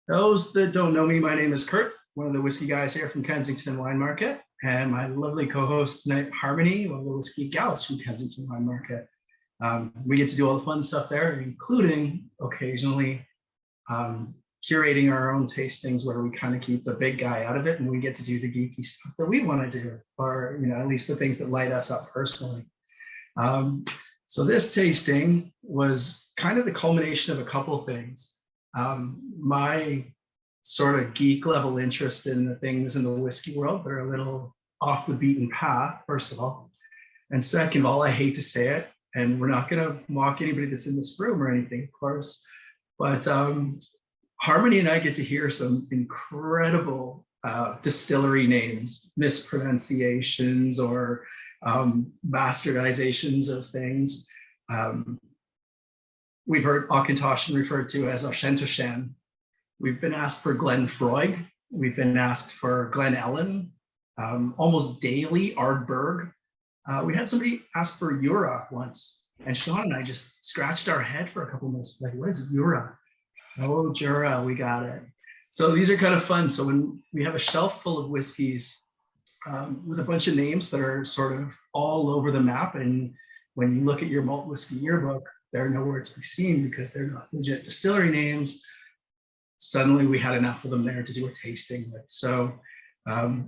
Those that don't know me, my name is Curt, one of the whiskey guys here from Kensington Wine Market, and my lovely co-host tonight, Harmony, one of the whiskey gals from Kensington Wine Market. We get to do all the fun stuff there, including occasionally curating our own tastings where we kind of keep the big guy out of it and we get to do the geeky stuff that we want to do, or at least the things that light us up personally. So this tasting was kind of the culmination of a couple of things. My sort of geek level interest in the things in the whiskey world that are a little off the beaten path, first of all. And second of all, I hate to say it, and we're not going to mock anybody that's in this room or anything, of course, but Harmony and I get to hear some incredible distillery names, mispronunciations, or bastardizations of things. We've heard Auchentoshan referred to as Auchentoshan. We've been asked for Glenfroig. We've been asked for Glen Ellen. Almost daily, Ardbeg. We had somebody ask for Jura once, and Sean and I just scratched our head for a couple minutes, like, what is Jura? Oh, Jura, we got it. So these are kind of fun. So when we have a shelf full of whiskeys with a bunch of names that are sort of all over the map, and when you look at your malt whiskey yearbook, they're nowhere to be seen because they're not legit distillery names. Suddenly we had enough of them there to do a tasting with. So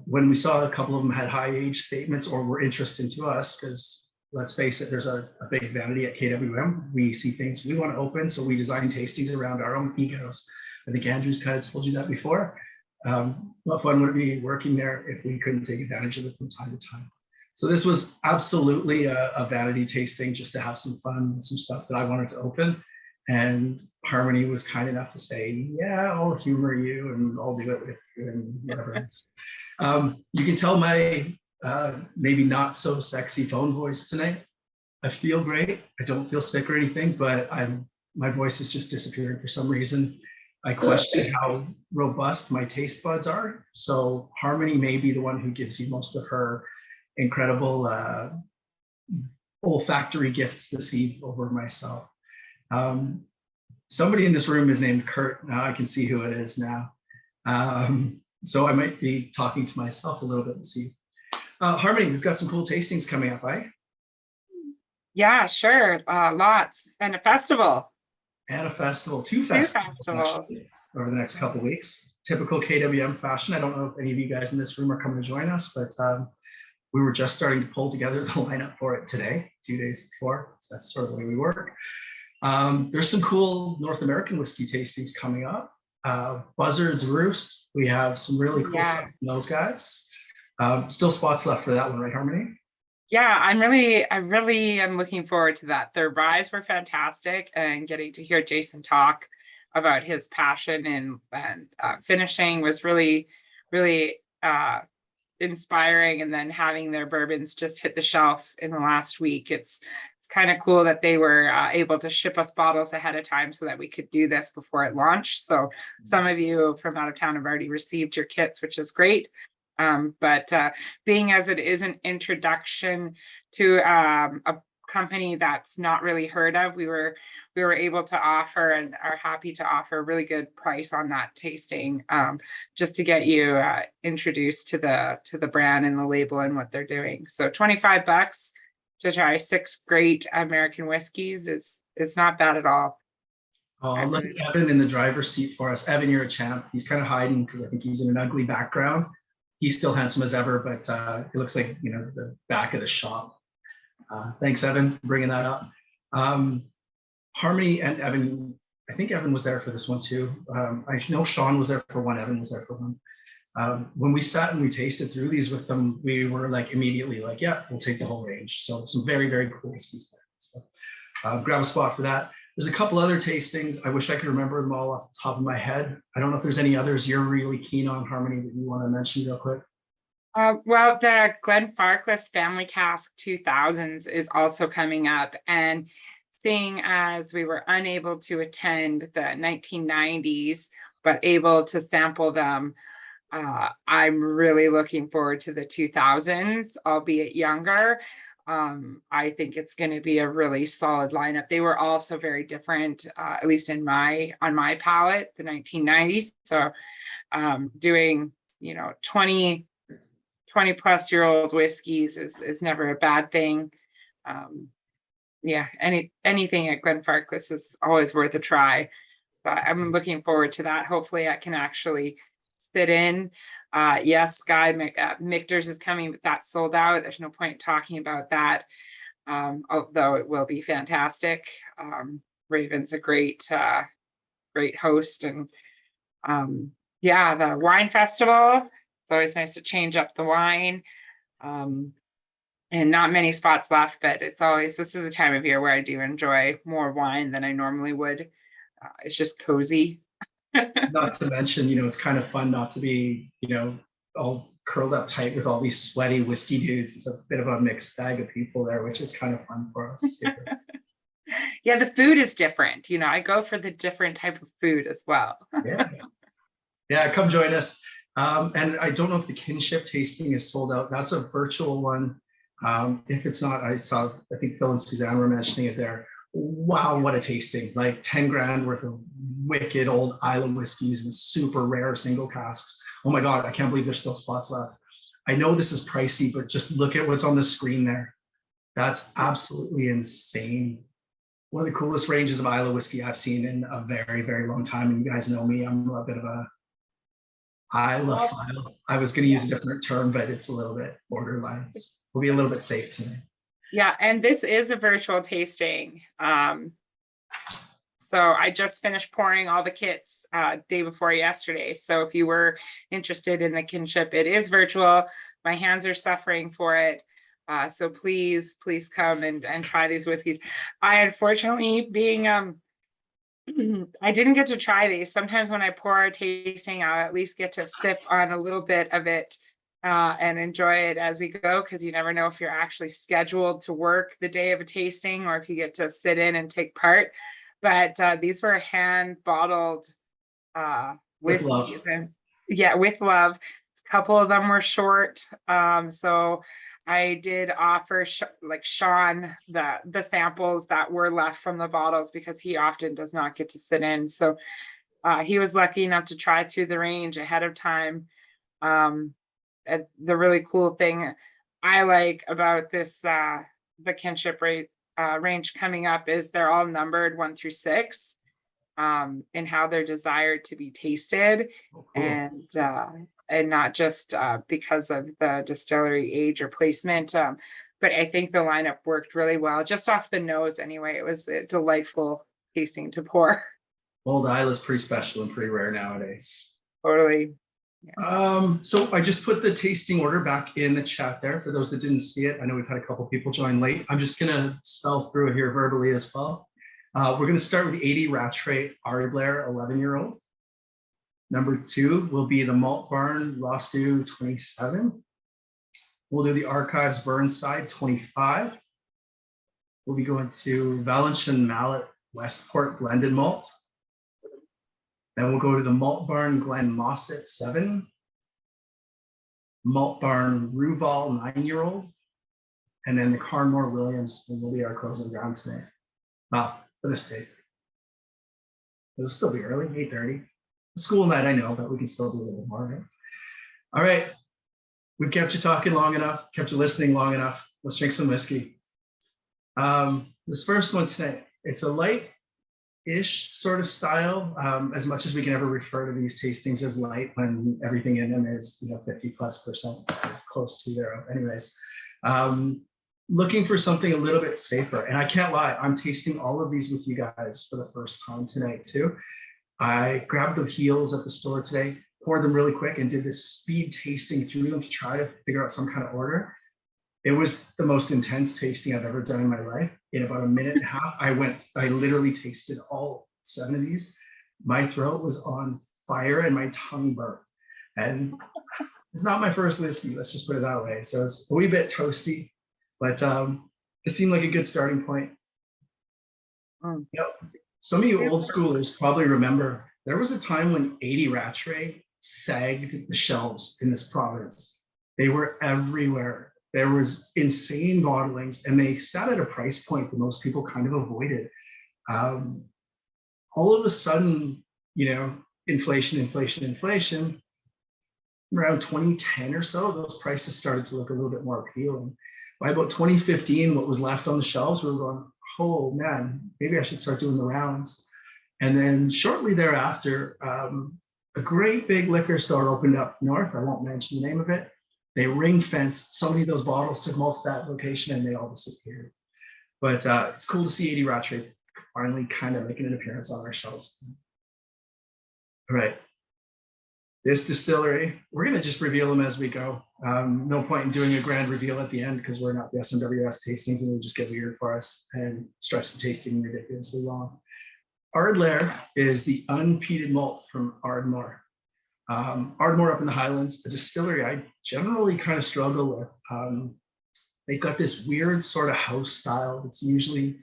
when we saw a couple of them had high age statements or were interesting to us, because let's face it, there's a big vanity at KWM. We see things we want to open, so we design tastings around our own egos. I think Andrew's kind of told you that before. What fun would it be working there if we couldn't take advantage of it from time to time? So this was absolutely a vanity tasting, just to have some fun with some stuff that I wanted to open. And Harmony was kind enough to say, yeah, I'll humor you and I'll do it with you and whatever else. You can tell my maybe not so sexy phone voice tonight. I feel great. I don't feel sick or anything, but my voice is just disappearing for some reason. I question how robust my taste buds are. So Harmony may be the one who gives you most of her incredible olfactory gifts this eve over myself. Somebody in this room is named Curt. Now I can see who it is now. So I might be talking to myself a little bit this eve. Harmony, we've got some cool tastings coming up, right? Yeah, sure. Lots. And a festival. And a festival. Two festivals actually, over the next couple of weeks. Typical KWM fashion. I don't know if any of you guys in this room are coming to join us, but we were just starting to pull together the lineup for it today, 2 days before. So that's sort of the way we work. There's some cool North American whiskey tastings coming up. Buzzard's Roost. We have some really cool stuff from those guys. Still spots left for that one, right, Harmony? Yeah, I really am looking forward to that. Their ryes were fantastic, and getting to hear Jason talk about his passion and finishing was really, really inspiring. And then having their bourbons just hit the shelf in the last week, it's kind of cool that they were able to ship us bottles ahead of time so that we could do this before it launched. So some of you from out of town have already received your kits, which is great. But being as it is an introduction to a company that's not really heard of, we were able to offer and are happy to offer a really good price on that tasting, just to get you introduced to the brand and the label and what they're doing. So $25 to try 6 great American whiskeys is not bad at all. Oh, look at Evan in the driver's seat for us. Evan, you're a champ. He's kind of hiding because I think he's in an ugly background. He's still handsome as ever, but it looks like, the back of the shop. Thanks, Evan, for bringing that up. Harmony and Evan, I think Evan was there for this one too. I know Sean was there for one, Evan was there for one. When we sat and we tasted through these with them, we were like immediately like, yeah, we'll take the whole range. So some very, very cool whiskeys there. So grab a spot for that. There's a couple other tastings. I wish I could remember them all off the top of my head. I don't know if there's any others you're really keen on, Harmony, that you want to mention real quick. Well, the Glenfarclas Family Cask 2000s is also coming up. And seeing as we were unable to attend the 1990s, but able to sample them, I'm really looking forward to the 2000s, albeit younger. I think it's going to be a really solid lineup. They were also very different, at least on my palate, the 1990s. So doing, 20 plus year old whiskeys is never a bad thing. Yeah, anything at Glenfarclas is always worth a try. But I'm looking forward to that. Hopefully I can actually sit in. Yes, Guy Michter's is coming, but that's sold out. There's no point talking about that. Although it will be fantastic. Raven's a great host, and yeah, the wine festival. It's always nice to change up the wine. And not many spots left, but this is the time of year where I do enjoy more wine than I normally would. It's just cozy. Not to mention, it's kind of fun not to be, all curled up tight with all these sweaty whiskey dudes. It's a bit of a mixed bag of people there, which is kind of fun for us. Yeah, the food is different. I go for the different type of food as well. Yeah, come join us. And I don't know if the kinship tasting is sold out. That's a virtual one. If it's not, I think Phil and Suzanne were mentioning it there. Wow, what a tasting. Like 10 grand worth of wicked old island whiskeys and super rare single casks. Oh my God, I can't believe there's still spots left. I know this is pricey, but just look at what's on the screen there. That's absolutely insane. One of the coolest ranges of Islay whiskey I've seen in a very, very long time. And you guys know me, I'm a bit of a Isla-phile. I was going to use a different term, but it's a little bit borderline. We'll be a little bit safe tonight. Yeah, and this is a virtual tasting. So I just finished pouring all the kits day before yesterday. So if you were interested in the kinship, it is virtual. My hands are suffering for it. So please come and try these whiskeys. I unfortunately I didn't get to try these. Sometimes when I pour a tasting, I'll at least get to sip on a little bit of it and enjoy it as we go, because you never know if you're actually scheduled to work the day of a tasting or if you get to sit in and take part. But these were hand bottled whiskeys, and yeah, with love. A couple of them were short, so I did offer Sean the samples that were left from the bottles, because he often does not get to sit in. So he was lucky enough to try through the range ahead of time. The really cool thing I like about this the kinship range coming up is they're all numbered 1 through 6 and how they're desired to be tasted. Oh, cool. And not just because of the distillery age or placement, but I think the lineup worked really well, just off the nose anyway. It was a delightful tasting to pour. Old Isle is pretty special and pretty rare nowadays. Totally. Yeah. So I just put the tasting order back in the chat there for those that didn't see it. I know we've had a couple people join late. I'm just gonna spell through it here verbally as well. We're gonna start with the 80 Rattray Ardlair 11-year-old. Number 2 will be the Malt Barn Rostu 27. We'll do the Archives Burnside 25. We'll be going to Valencian Mallet Westport Blended Malt. Then we'll go to the Malt Barn Glen Mossett 7. Malt Barn Ruval 9-year-old. And then the Carnmore Williams will be our closing round today. Wow, for this tasting. It'll still be early, 8:30. School night, I know, but we can still do a little more, right? All right, we've kept you talking long enough, kept you listening long enough. Let's drink some whiskey. This first one today, it's a light-ish sort of style, as much as we can ever refer to these tastings as light when everything in them is 50+%, close to 0. Anyways, looking for something a little bit safer. And I can't lie, I'm tasting all of these with you guys for the first time tonight too. I grabbed the heels at the store today, poured them really quick, and did this speed tasting through them to try to figure out some kind of order. It was the most intense tasting I've ever done in my life. In about a minute and a half, I literally tasted all 7 of these. My throat was on fire and my tongue burnt. And it's not my first whiskey, let's just put it that way. So it's a wee bit toasty, but it seemed like a good starting point. Some of you old schoolers probably remember there was a time when 80 Rattray sagged the shelves in this province. They were everywhere. There was insane bottlings, and they sat at a price point that most people kind of avoided. All of a sudden, inflation. Around 2010 or so, those prices started to look a little bit more appealing. By about 2015, what was left on the shelves, we were going, oh man, maybe I should start doing the rounds. And then shortly thereafter, a great big liquor store opened up north. I won't mention the name of it. They ring fenced so many of those bottles, took most of that location, and they all disappeared. But it's cool to see 80 Rattray finally kind of making an appearance on our shelves. All right. This distillery, we're going to just reveal them as we go. No point in doing a grand reveal at the end because we're not the SMWS tastings and it would just get weird for us and stretch the tasting ridiculously long. Ardlair is the unpeated malt from Ardmore. Ardmore up in the Highlands, a distillery I generally kind of struggle with. They've got this weird sort of house style that's usually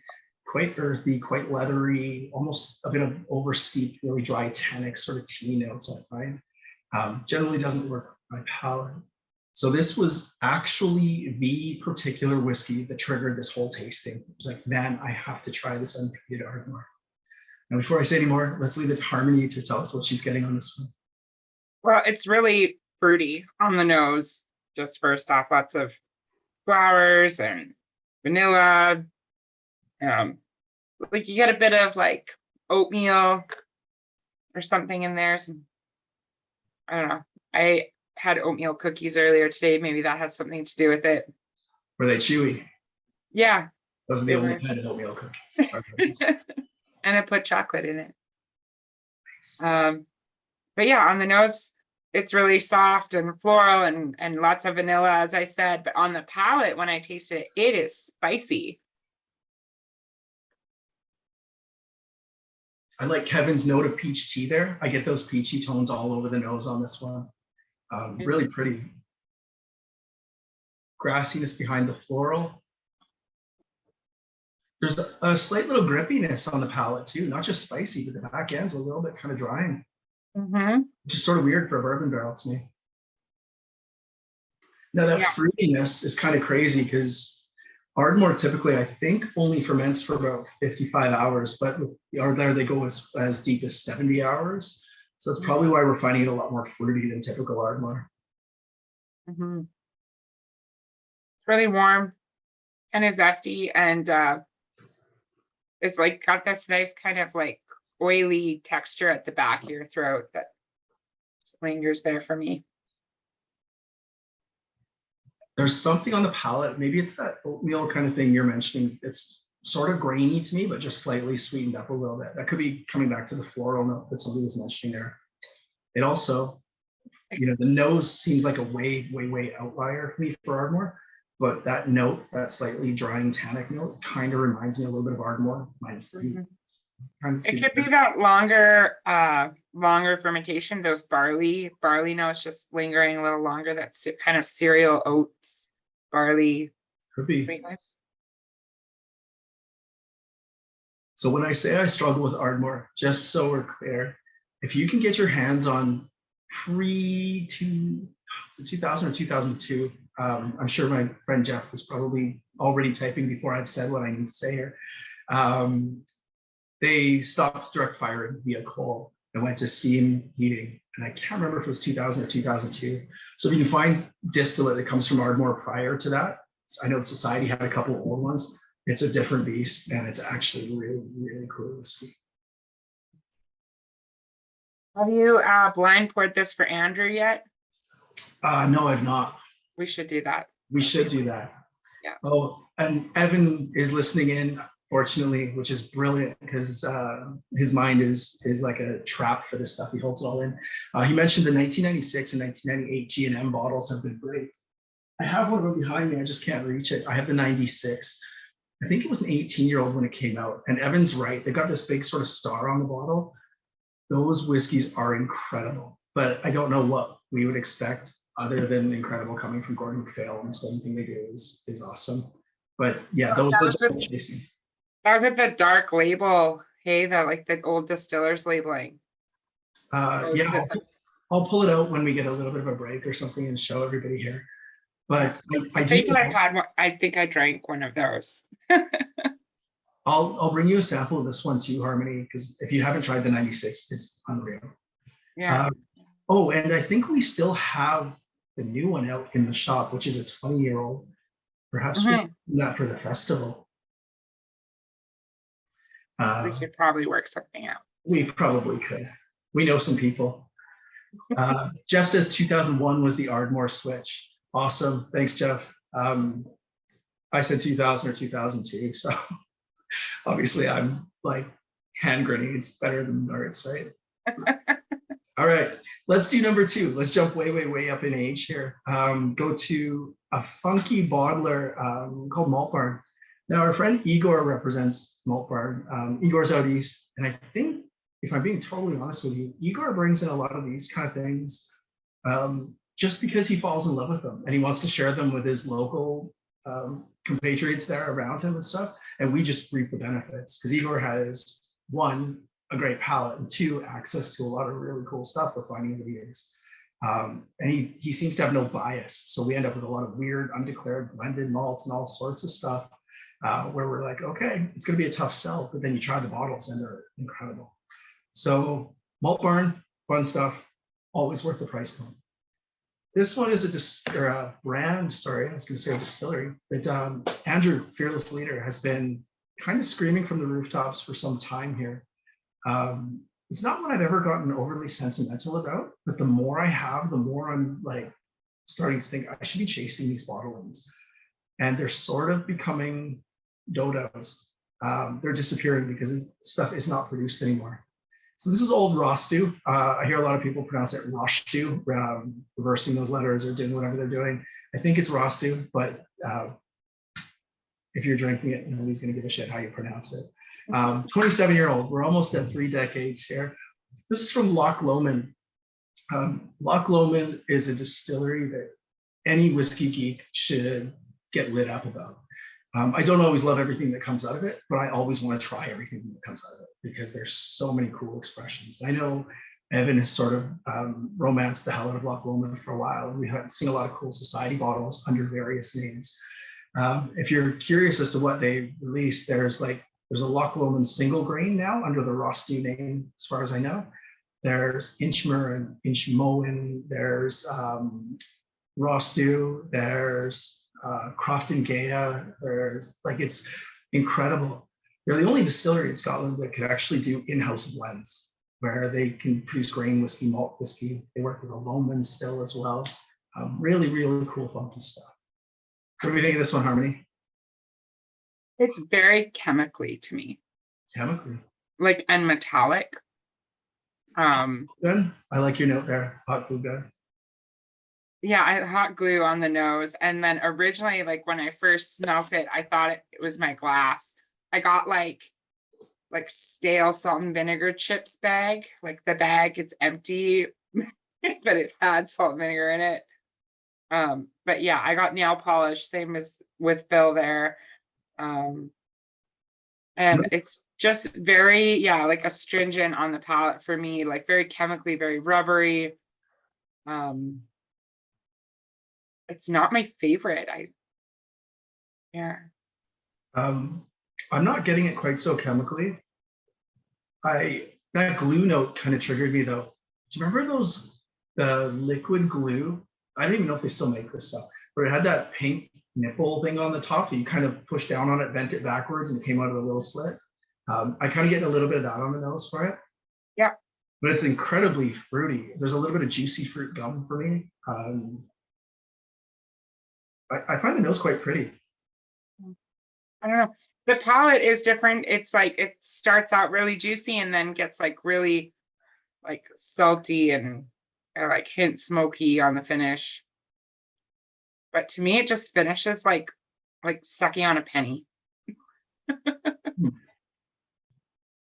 quite earthy, quite leathery, almost a bit of oversteeped, really dry tannic sort of tea notes I find. Generally doesn't work for my palate. So this was actually the particular whiskey that triggered this whole tasting. It was like, man, I have to try this unpeated Ardmore. Now, before I say any more, let's leave it to Harmony to tell us what she's getting on this one. Well, it's really fruity on the nose. Just first off, lots of flowers and vanilla. Like you get a bit of like oatmeal or something in there. I don't know. I had oatmeal cookies earlier today. Maybe that has something to do with it. Were they chewy? Yeah. Those are the only kind of oatmeal cookies. And I put chocolate in it. Nice. But yeah, on the nose, it's really soft and floral and lots of vanilla, as I said. But on the palate, when I taste it, it is spicy. I like Kevin's note of peach tea there. I get those peachy tones all over the nose on this one. Really pretty. Grassiness behind the floral. There's a slight little grippiness on the palate too, not just spicy, but the back end's a little bit kind of drying. Which is sort of weird for a bourbon barrel to me. Now that fruitiness is kind of crazy because Ardmore typically, I think, only ferments for about 55 hours, but with the Ardlair, they go as deep as 70 hours. So that's probably why we're finding it a lot more fruity than typical Ardmore. It's really warm and is zesty, and it's like got this nice kind of like oily texture at the back of your throat that just lingers there for me. There's something on the palate. Maybe it's that oatmeal kind of thing you're mentioning. It's sort of grainy to me, but just slightly sweetened up a little bit. That could be coming back to the floral note that somebody was mentioning there. It also, the nose seems like a way outlier for me for Ardmore, but that note, that slightly drying tannic note, kind of reminds me a little bit of Ardmore minus the. It could be that longer fermentation, those barley notes just lingering a little longer. That's kind of cereal oats, barley. Could be. Sweetness. So when I say I struggle with Ardmore, just so we're clear, if you can get your hands on pre-2000 or 2002, I'm sure my friend Jeff was probably already typing before I've said what I need to say here. They stopped direct firing via coal and went to steam heating. And I can't remember if it was 2000 or 2002. So if you can find distillate that comes from Ardmore prior to that, I know the Society had a couple of old ones. It's a different beast, and it's actually really cool whiskey. Have you blind poured this for Andrew yet? No, I've not. We should do that. We should do that. Yeah. Oh, and Evan is listening in, fortunately, which is brilliant because his mind is like a trap for this stuff. He holds it all in. He mentioned the 1996 and 1998 G&M bottles have been great. I have one of them behind me. I just can't reach it. I have the 96. I think it was an 18-year-old when it came out. And Evan's right. They got this big sort of star on the bottle. Those whiskeys are incredible. But I don't know what we would expect other than incredible coming from Gordon MacPhail. Almost anything they do is awesome. But yeah, those are amazing. That was with the dark label, hey, that like the old distillers labeling. Yeah, I'll pull it out when we get a little bit of a break or something and show everybody here. But I I do. think I had one. I think I drank one of those. I'll bring you a sample of this one too, Harmony, because if you haven't tried the 96, it's unreal. Yeah. Oh, and I think we still have the new one out in the shop, which is a 20-year-old. Perhaps we can do that for the festival. We could probably work something out. We probably could. We know some people. Jeff says 2001 was the Ardmore switch. Awesome. Thanks, Jeff. I said 2000 or 2002. So obviously I'm like hand grenades better than darts, right? All right, let's do number 2. Let's jump way, way, way up in age here. Go to a funky bottler called Malt Barn. Now, our friend Igor represents Malt Barn. Igor's out east, and I think, if I'm being totally honest with you, Igor brings in a lot of these kind of things just because he falls in love with them and he wants to share them with his local compatriots there around him and stuff. And we just reap the benefits because Igor has, 1, a great palate, and 2, access to a lot of really cool stuff we're finding over the years. And he seems to have no bias. So we end up with a lot of weird, undeclared blended malts and all sorts of stuff where we're like, okay, it's going to be a tough sell, but then you try the bottles and they're incredible. So Malt Barn, fun stuff, always worth the price point. This one is a brand, sorry, I was going to say a distillery, that Andrew, Fearless Leader, has been kind of screaming from the rooftops for some time here. It's not one I've ever gotten overly sentimental about, but the more I have, the more I'm like starting to think I should be chasing these bottlings. And they're sort of becoming dodos. They're disappearing because stuff is not produced anymore. So this is old Rostu. I hear a lot of people pronounce it Rostu, reversing those letters or doing whatever they're doing. I think it's Rostu, but if you're drinking it, nobody's going to give a shit how you pronounce it. 27-year-old. We're almost at 3 decades here. This is from Loch Lomond. Loch Lomond is a distillery that any whiskey geek should get lit up about. I don't always love everything that comes out of it, but I always want to try everything that comes out of it because there's so many cool expressions. I know Evan has sort of romanced the hell out of Loch Lomond for a while. We have seen a lot of cool society bottles under various names. If you're curious as to what they released, there's a Loch Lomond single grain now under the Rostu name, as far as I know. There's Inchmer and Inchmoen. There's Rostu. There's Crofton Gaia. There's it's incredible. They're the only distillery in Scotland that could actually do in-house blends where they can produce grain whiskey, malt whiskey. They work with a Lomond still as well. Really, really cool, funky stuff. What do we think of this one, Harmony? It's very chemically to me. Chemically. And metallic. Good. I like your note there. Hot glue gun. Yeah, I had hot glue on the nose. And then originally, when I first smelt it, I thought it was my glass. I got like stale salt and vinegar chips bag. The bag, it's empty, but it had salt and vinegar in it. But yeah, I got nail polish, same as with Phil there. And it's just very, astringent on the palate for me, very chemically, very rubbery. It's not my favorite. I'm not getting it quite so chemically. That glue note kind of triggered me though. Do you remember the liquid glue? I don't even know if they still make this stuff, but it had that pink nipple thing on the top that you kind of push down on it, bent it backwards, and it came out of a little slit. I kind of get a little bit of that on the nose for it. Yeah. But it's incredibly fruity. There's a little bit of juicy fruit gum for me. I find the nose quite pretty. I don't know. The palate is different. It's it starts out really juicy and then gets really salty and hint smoky on the finish. But to me, it just finishes like sucking on a penny.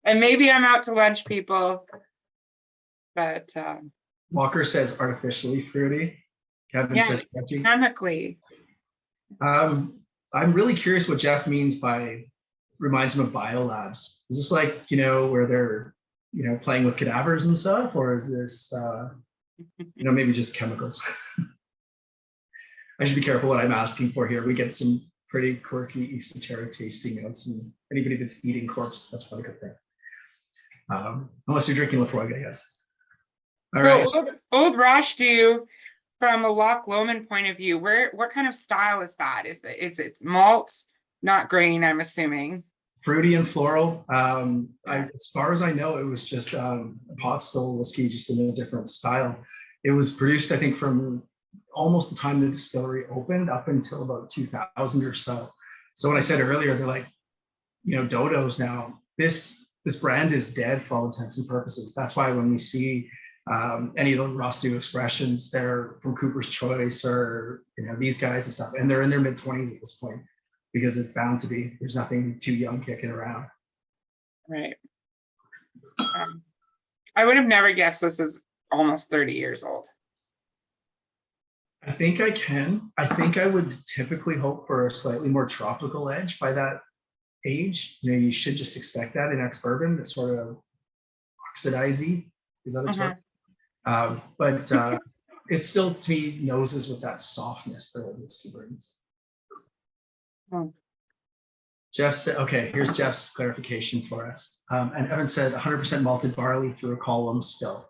And maybe I'm out to lunch, people. But Walker says artificially fruity. Kevin says sketchy. Chemically. I'm really curious what Jeff means by reminds him of biolabs. Is this where they're playing with cadavers and stuff, or is this maybe just chemicals? I should be careful what I'm asking for here. We get some pretty quirky, esoteric tasting notes, and anybody that's eating corpse, that's not a good thing. Unless you're drinking Lafroig, I guess. All So right. old Rosh do, from a Loch Lomond point of view, what kind of style is that? Is it's malt, not grain, I'm assuming. Fruity and floral. As far as I know, it was just a pot still whiskey, just in a different style. It was produced, I think, from almost the time the distillery opened up until about 2000 or so. So when I said earlier, they're like, dodos now. This brand is dead for all intents and purposes. That's why when we see any of the Rostu expressions, they're from Cooper's Choice or these guys and stuff, and they're in their mid-20s at this point, because it's bound to be. There's nothing too young kicking around. Right. I would have never guessed this is almost 30 years old. I think I can. I think I would typically hope for a slightly more tropical edge by that age. You should just expect that in ex-bourbon. That's sort of oxidizey. Is that a term? But it still, to me, noses with that softness that old whiskey brings. Jeff said, okay, here's Jeff's clarification for us. And Evan said 100% malted barley through a column still.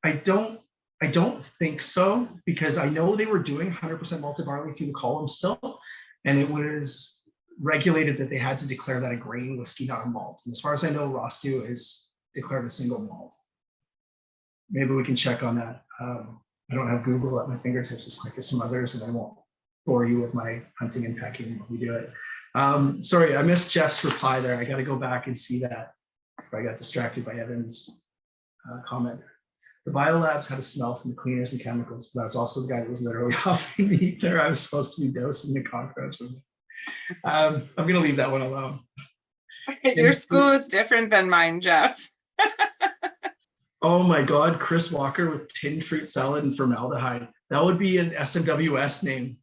I don't think so, because I know they were doing 100% malted barley through the column still, and it was regulated that they had to declare that a grain whiskey, not a malt. And as far as I know, Rostu is declared a single malt. Maybe we can check on that. I don't have Google at my fingertips as quick as some others, and I won't bore you with my hunting and pecking when we do it. Sorry, I missed Jeff's reply there. I got to go back and see that. I got distracted by Evan's comment. The biolabs had a smell from the cleaners and chemicals, but I was also the guy that was literally offering meat there. I was supposed to be dosing the cockroaches. I'm going to leave that one alone. Your school is different than mine, Jeff. Oh my God, Chris Walker with tinned fruit salad and formaldehyde. That would be an SMWS name.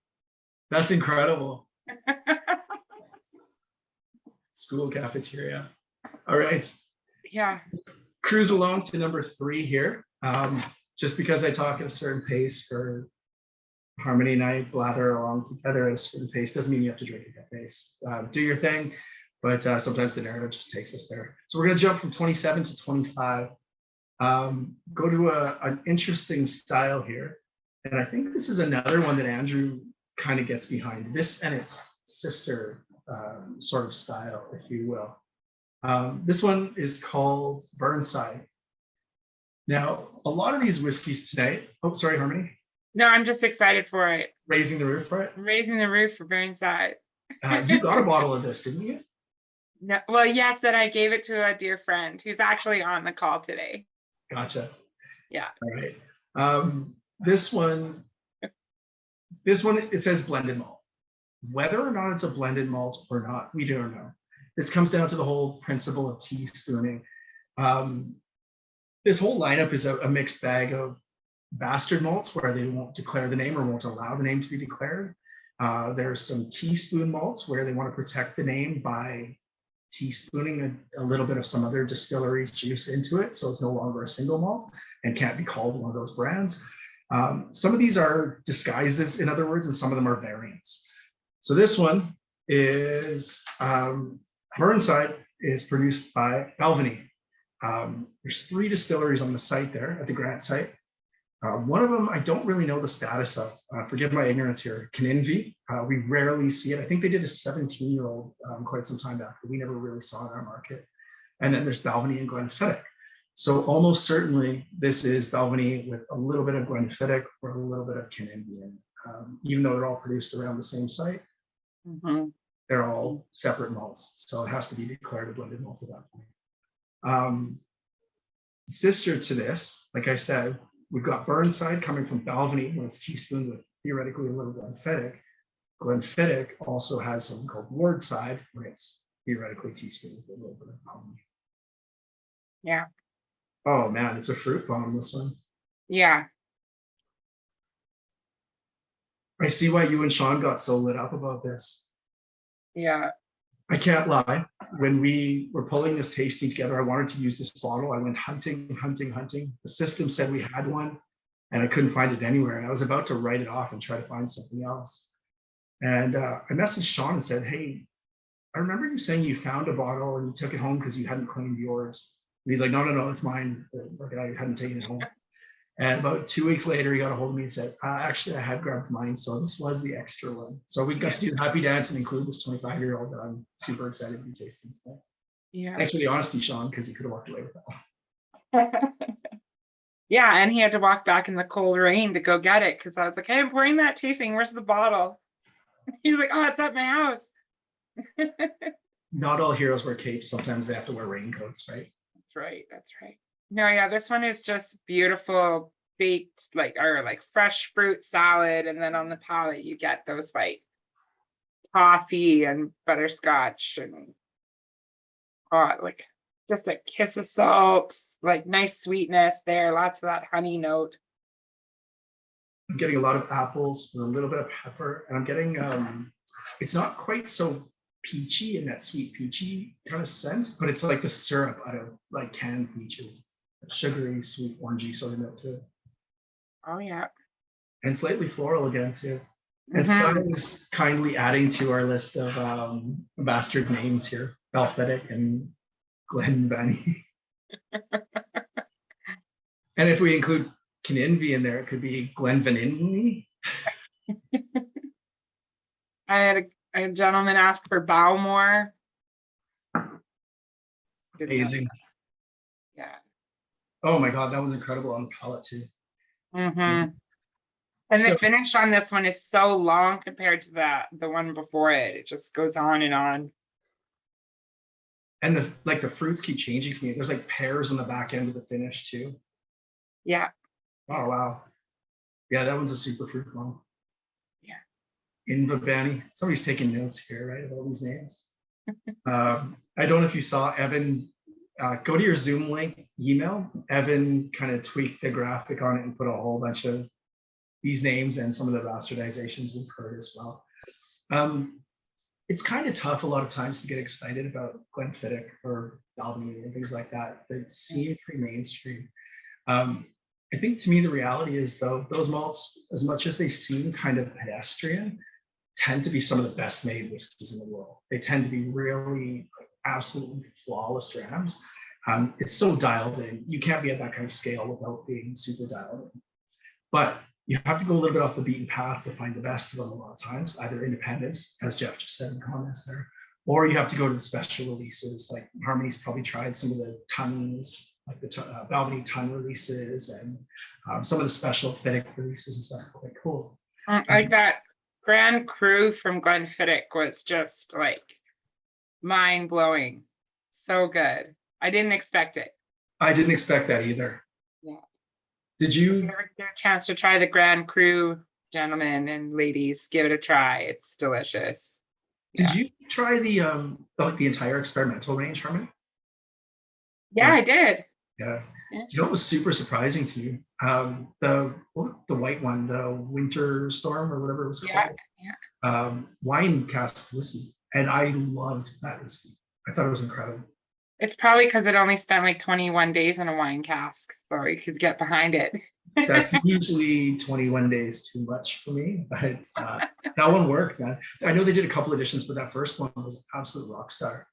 That's incredible. School cafeteria. All right. Yeah. Cruise along to number 3 here. Just because I talk at a certain pace for Harmony and I blather along together at a certain pace doesn't mean you have to drink at that pace. Do your thing, but sometimes the narrative just takes us there. So we're going to jump from 27 to 25. Go to an interesting style here. And I think this is another one that Andrew kind of gets behind. This and its sister sort of style, if you will. This one is called Burnside. Now, a lot of these whiskeys tonight, oh, sorry, Harmony. No, I'm just excited for it. Raising the roof for it? Raising the roof for Burnside. You got a bottle of this, didn't you? No, well, yes, that I gave it to a dear friend who's actually on the call today. Gotcha. Yeah. All right. This one, it says blended malt. Whether or not it's a blended malt or not, we don't know. This comes down to the whole principle of teaspooning. This whole lineup is a mixed bag of bastard malts where they won't declare the name or won't allow the name to be declared. There's some teaspoon malts where they want to protect the name by teaspooning a little bit of some other distillery's juice into it, so it's no longer a single malt and can't be called one of those brands. Some of these are disguises, in other words, and some of them are variants. So this one is Burnside is produced by Balvenie. There's 3 distilleries on the site there at the Grant site. One of them I don't really know the status of. Forgive my ignorance here. Caninvi, we rarely see it. I think they did a 17-year-old quite some time back, but we never really saw it in our market. And then there's Balvenie and Glenfiddich. So almost certainly this is Balvenie with a little bit of Glenfiddich or a little bit of Caninvi. Even though they're all produced around the same site, they're all separate malts. So it has to be declared a blended malt at that point. Sister to this, like I said, we've got Burnside coming from Balvenie when it's teaspooned with theoretically a little Glenfiddich. Glenfiddich also has something called Wardside when it's theoretically teaspooned with a little bit of Balvenie. Yeah. Oh man, it's a fruit bomb, this one. Yeah. I see why you and Sean got so lit up about this. Yeah. I can't lie. When we were pulling this tasting together, I wanted to use this bottle. I went hunting. The system said we had one. and I couldn't find it anywhere. And I was about to write it off and try to find something else. And I messaged Sean and said, hey, I remember you saying you found a bottle and you took it home because you hadn't claimed yours. And he's like, no, it's mine. Like, I hadn't taken it home. And about 2 weeks later, he got a hold of me and said, actually, I had grabbed mine. So this was the extra one. So we got to do the happy dance and include this 25-year-old that I'm super excited to be tasting today. Yeah. Thanks for the honesty, Sean, because he could have walked away with that. Yeah, and he had to walk back in the cold rain to go get it because I was like, hey, I'm pouring that tasting. Where's the bottle? He's like, oh, it's at my house. Not all heroes wear capes. Sometimes they have to wear raincoats, right? That's right. That's right. No, yeah, this one is just beautiful baked, like, or like fresh fruit salad. And then on the palate, you get those like toffee and butterscotch and like just a kiss of salt, like nice sweetness there, lots of that honey note. I'm getting a lot of apples with a little bit of pepper, and I'm getting it's not quite so peachy in that sweet peachy kind of sense, but it's like the syrup out of like canned peaches, sugary, sweet, orangey sort of note to it. Oh yeah. And slightly floral again too. And Sky is kindly adding to our list of bastard names here, Balfetic and Glen Vanny. And if we include Kinenvy in there, it could be Glen Vanini. I had a gentleman ask for Bowmore. Amazing. Yeah. Oh my God, that was incredible on the palate too. And the finish on this one is so long compared to the one before it. It just goes on and on. And the fruits keep changing for me. There's like pears on the back end of the finish too. Yeah. Oh wow. Yeah, that one's a super fruit one. Yeah. Invabani. Somebody's taking notes here, right, of all these names. I don't know if you saw Evan. Go to your Zoom link email. Evan kind of tweaked the graphic on it and put a whole bunch of these names and some of the bastardizations we've heard as well. It's kind of tough a lot of times to get excited about Glenfiddich or Balvenie and things like that. They seem pretty mainstream. I think to me, the reality is though, those malts, as much as they seem kind of pedestrian, tend to be some of the best made whiskeys in the world. They tend to be really absolutely flawless drams. It's so dialed in. You can't be at that kind of scale without being super dialed in. But you have to go a little bit off the beaten path to find the best of them a lot of times, either independence, as Jeff just said in the comments there, or you have to go to the special releases. Like Harmony's probably tried some of the tons, like the Balvenie ton releases and some of the special Fiddick releases and stuff. Quite cool. Like that Grand Cru from Glenfiddich was just like mind blowing. So good. I didn't expect it. I didn't expect that either. Yeah. Did you ever get a chance to try the Grand Cru, gentlemen and ladies? Give it a try. It's delicious. Did you try the like the entire experimental range, Harmony? Yeah, I did. Yeah. Do you know what was super surprising to me? The white one, the Winter Storm or whatever it was called. Yeah. Wine cask whiskey, and I loved that whiskey. I thought it was incredible. It's probably because it only spent like 21 days in a wine cask, so you could get behind it. That's usually 21 days too much for me, but that one worked, man. I know they did a couple editions, but that first one was an absolute rock star.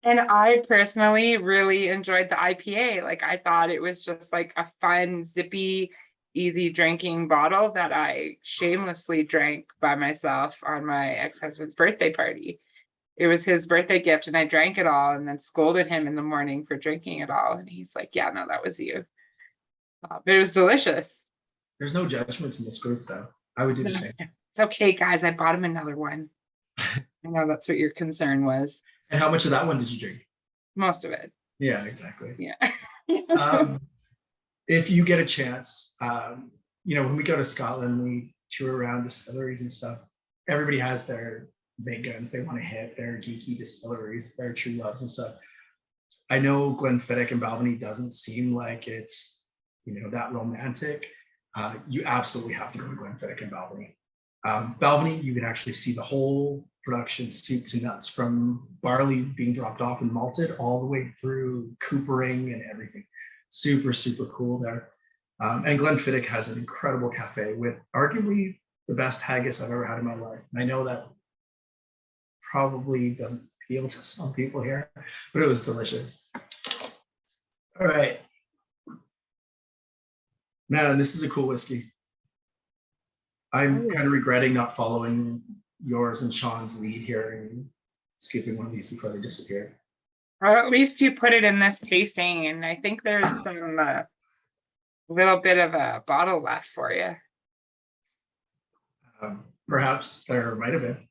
And I personally really enjoyed the IPA. Like I thought it was just like a fun, zippy, easy drinking bottle that I shamelessly drank by myself on my ex-husband's birthday party. It was his birthday gift and I drank it all and then scolded him in the morning for drinking it all. And he's like, yeah, no, that was you. But it was delicious. There's no judgment in this group though. I would do the same. It's okay, guys. I bought him another one. I know that's what your concern was. And how much of that one did you drink? Most of it. Yeah, exactly. Yeah. If you get a chance, when we go to Scotland, we tour around distilleries and stuff. Everybody has their big guns they want to hit, their geeky distilleries, their true loves and stuff. I know Glenfiddich and Balvenie doesn't seem like it's that romantic. You absolutely have to go to Glenfiddich and Balvenie. Balvenie, you can actually see the whole production soup to nuts, from barley being dropped off and malted all the way through coopering and everything. Super, super cool there. And Glenfiddich has an incredible cafe with arguably the best haggis I've ever had in my life. And I know that probably doesn't appeal to some people here, but it was delicious. All right. Man, this is a cool whiskey. I'm kind of regretting not following yours and Sean's lead here and skipping one of these before they disappear. Well, at least you put it in this tasting, and I think there's some little bit of a bottle left for you. Perhaps there might have been.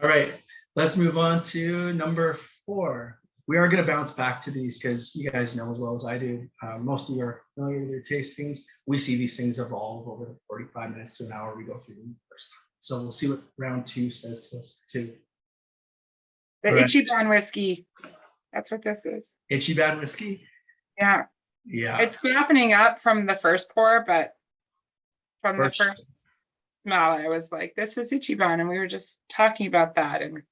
All right, let's move on to number 4. We are going to bounce back to these because you guys know as well as I do. Most of you are familiar with your tastings. We see these things evolve over the 45 minutes to an hour we go through them first time. So we'll see what round 2 says to us too. The Ichiban whiskey. That's what this is. Ichiban whiskey? Yeah. Yeah. It's softening up from the first pour, but from the first smell, I was like, this is Ichiban. And we were just talking about that. And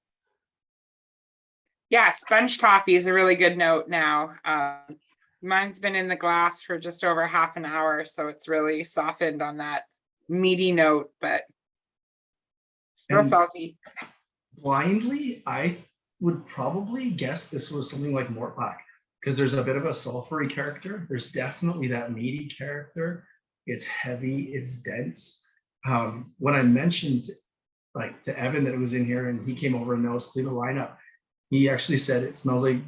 yeah, sponge toffee is a really good note now. Mine's been in the glass for just over half an hour, so it's really softened on that meaty note, but still salty. Blindly, I would probably guess this was something like Mortlack because there's a bit of a sulfury character. There's definitely that meaty character. It's heavy, it's dense. When I mentioned like to Evan that it was in here and he came over and noticed through the lineup, he actually said it smells like,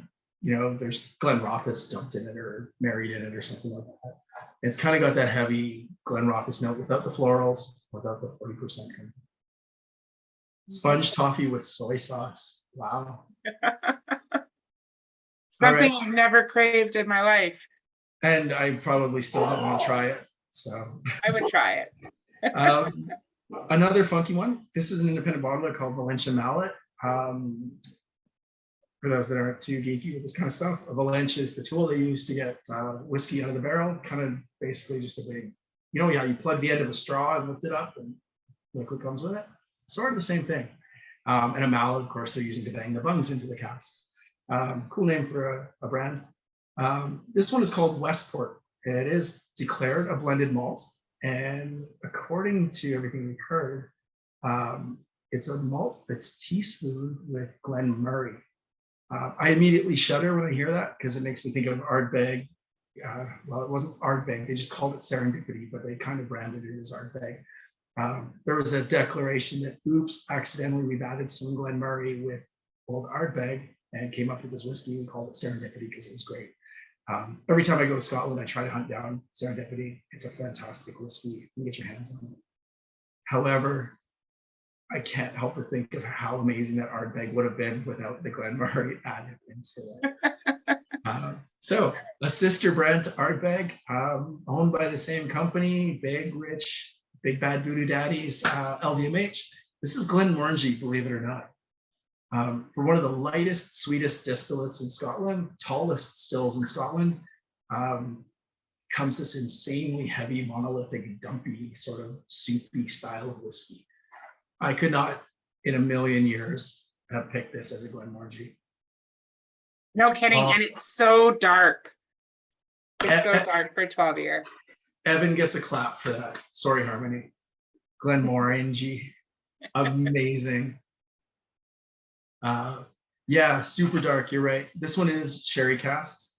you know, there's Glenrothes dumped in it or married in it or something like that. It's kind of got that heavy Glenrothes note without the florals, without the 40%. Sponge toffee with soy sauce. Wow. Something I've never craved in my life. And I probably still don't want to try it. So I would try it. Another funky one. This is an independent bottler called Valencia Mallet. For those that aren't too geeky with this kind of stuff, a Valencia is the tool they use to get whiskey out of the barrel. Kind of basically just a big, you know, you plug the end of a straw and lift it up and liquid comes with it. Sort of the same thing. And a mallet, of course, they're using to bang the bungs into the casks. Cool name for a brand. This one is called Westport. It is declared a blended malt. And according to everything we've heard, it's a malt that's teaspooned with Glen Murray. I immediately shudder when I hear that because it makes me think of Ardbeg. Well, it wasn't Ardbeg. They just called it Serendipity, but they kind of branded it as Ardbeg. There was a declaration that, oops, accidentally we've added some Glen Murray with old Ardbeg and came up with this whiskey. We called it Serendipity because it was great. Every time I go to Scotland, I try to hunt down Serendipity. It's a fantastic whiskey. You can get your hands on it. However, I can't help but think of how amazing that Ardbeg would have been without the Glen Murray added into it. So a sister brand to Ardbeg, owned by the same company, big, rich, big bad voodoo daddies, LVMH. This is Glenmorangie, believe it or not. For one of the lightest, sweetest distillates in Scotland, tallest stills in Scotland, comes this insanely heavy, monolithic, dumpy, sort of soupy style of whiskey. I could not, in a million years, have picked this as a Glenmorangie. No kidding, and it's so dark. It's so dark for 12-year. Evan gets a clap for that. Sorry, Harmony. Glenmorangie, amazing. Yeah, super dark. You're right. This one is sherry casked,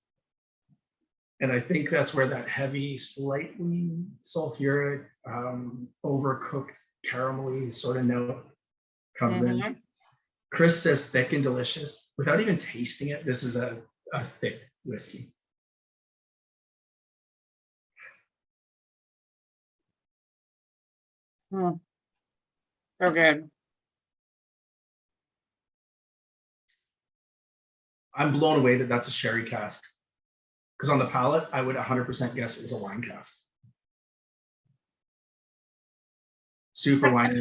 and I think that's where that heavy, slightly sulfuric, overcooked, caramelly sort of note comes in. Chris says thick and delicious. Without even tasting it, this is a thick whiskey. So good. I'm blown away that that's a sherry cask. Because on the palate, I would 100% guess it was a wine cask. Super winey.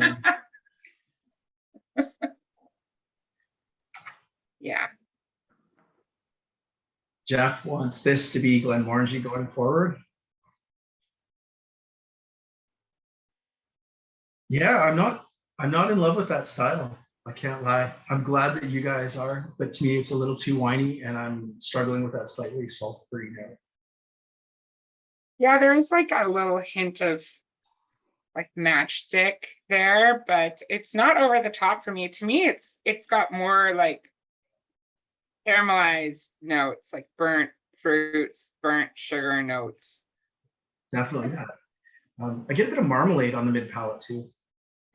Yeah. Jeff wants this to be Glenmorangie going forward. Yeah, I'm not in love with that style. I can't lie. I'm glad that you guys are, but to me, it's a little too winey, and I'm struggling with that slightly sulfury note. Yeah, there's like a little hint of like matchstick there, but it's not over the top for me. To me, it's got more like caramelized notes, like burnt fruits, burnt sugar notes. Definitely that. I get a bit of marmalade on the mid palate too.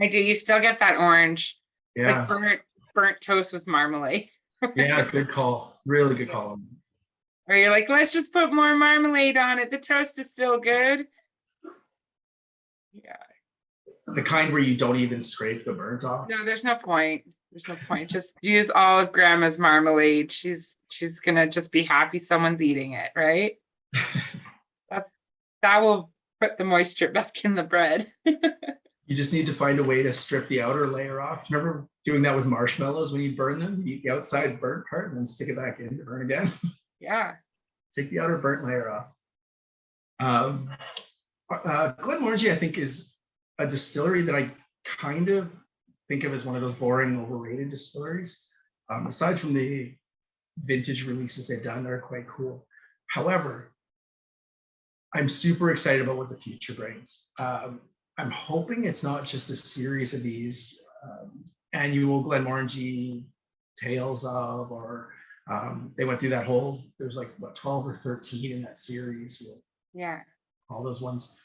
I do. You still get that orange, like Yeah, burnt toast with marmalade. yeah, good call. Really good call. Or you're like, let's just put more marmalade on it. The toast is still good. Yeah. The kind where you don't even scrape the burnt off. No, there's no point. There's no point. Just use all of grandma's marmalade. She's gonna just be happy someone's eating it, right? That will put the moisture back in the bread. You just need to find a way to strip the outer layer off. Remember doing that with marshmallows when you burn them? You eat the outside burnt part and then stick it back in to burn again. Yeah. Take the outer burnt layer off. Glenmorangie, I think, is a distillery that I kind of think of as one of those boring, overrated distilleries. Aside from the vintage releases they've done, they're quite cool. However, I'm super excited about what the future brings. I'm hoping it's not just a series of these annual Glenmorangie tales of, or they went through that whole, there's like what, 12 or 13 in that series. Yeah. All those ones.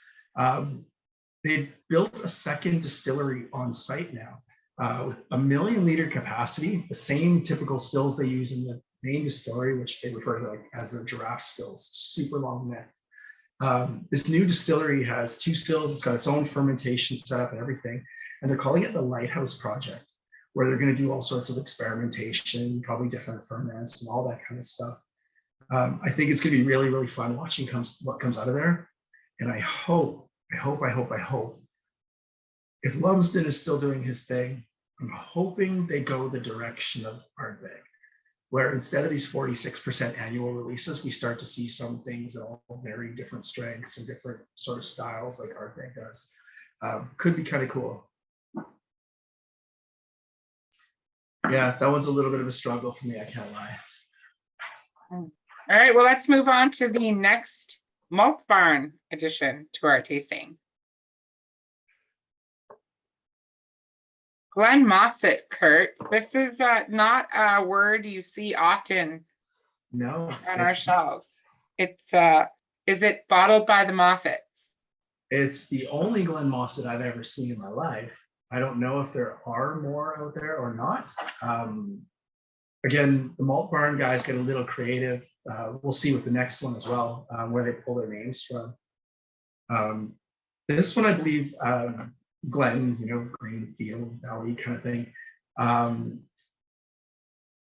They've built a second distillery on site now with 1 million liter capacity, the same typical stills they use in the main distillery, which they refer to like as their giraffe stills, super long neck. This new distillery has 2 stills. It's got its own fermentation setup and everything. And they're calling it the Lighthouse Project, where they're going to do all sorts of experimentation, probably different ferments and all that kind of stuff. I think it's going to be really, really fun watching what comes out of there. And I hope, if Lumsden is still doing his thing, I'm hoping they go the direction of Ardbeg, where instead of these 46% annual releases, we start to see some things all very different strengths and different sort of styles like Ardbeg does. Could be kind of cool. Yeah, that one's a little bit of a struggle for me, I can't lie. All right, well, let's move on to the next Malt Barn addition to our tasting. Glen Mosset, Curt. This is not a word you see often No, on our shelves. It's is it bottled by the Moffats? it's the only Glen Mosset I've ever seen in my life. I don't know if there are more out there or not. Again, the Malt Barn guys get a little creative. We'll see with the next one as well, where they pull their names from. This one, I believe, Glen, green field, valley kind of thing.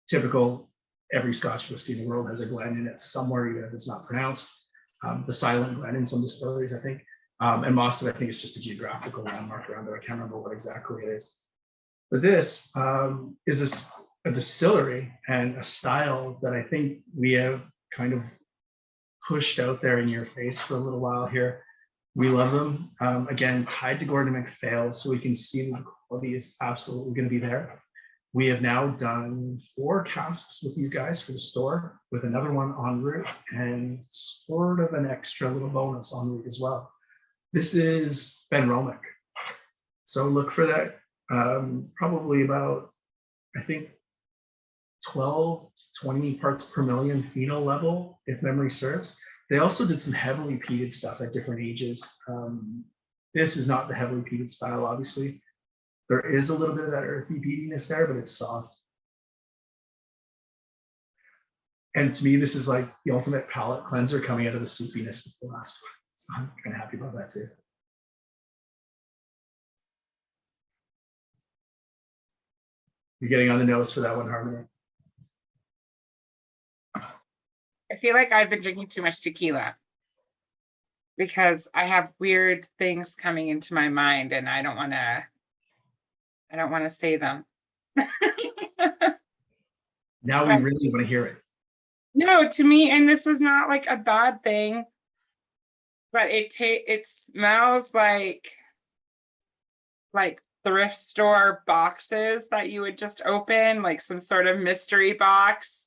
Typical, every Scotch whiskey in the world has a Glen in it somewhere, even if it's not pronounced. The silent Glen in some distilleries, I think. And Mosset, I think, is just a geographical landmark around there. I can't remember what exactly it is. But this is a distillery and a style that I think we have kind of pushed out there in your face for a little while here. We love them. Again, tied to Gordon MacPhail, so we can see the quality is absolutely going to be there. We have now done 4 casks with these guys for the store, with another one en route and sort of an extra little bonus en route as well. This is Ben Romick. So look for that. Probably about, I think, 12 to 20 parts per million phenol level, if memory serves. They also did some heavily peated stuff at different ages. This is not the heavily peated style, obviously. There is a little bit of that earthy peatiness there, but it's soft. And to me, this is like the ultimate palate cleanser coming out of the soupiness of the last one. So I'm kind of happy about that too. You're getting on the nose for that one, Harmony. I feel like I've been drinking too much tequila because I have weird things coming into my mind and I don't want to say them. Now we really want to hear it. No, to me, and this is not like a bad thing, but it smells like thrift store boxes that you would just open, like some sort of mystery box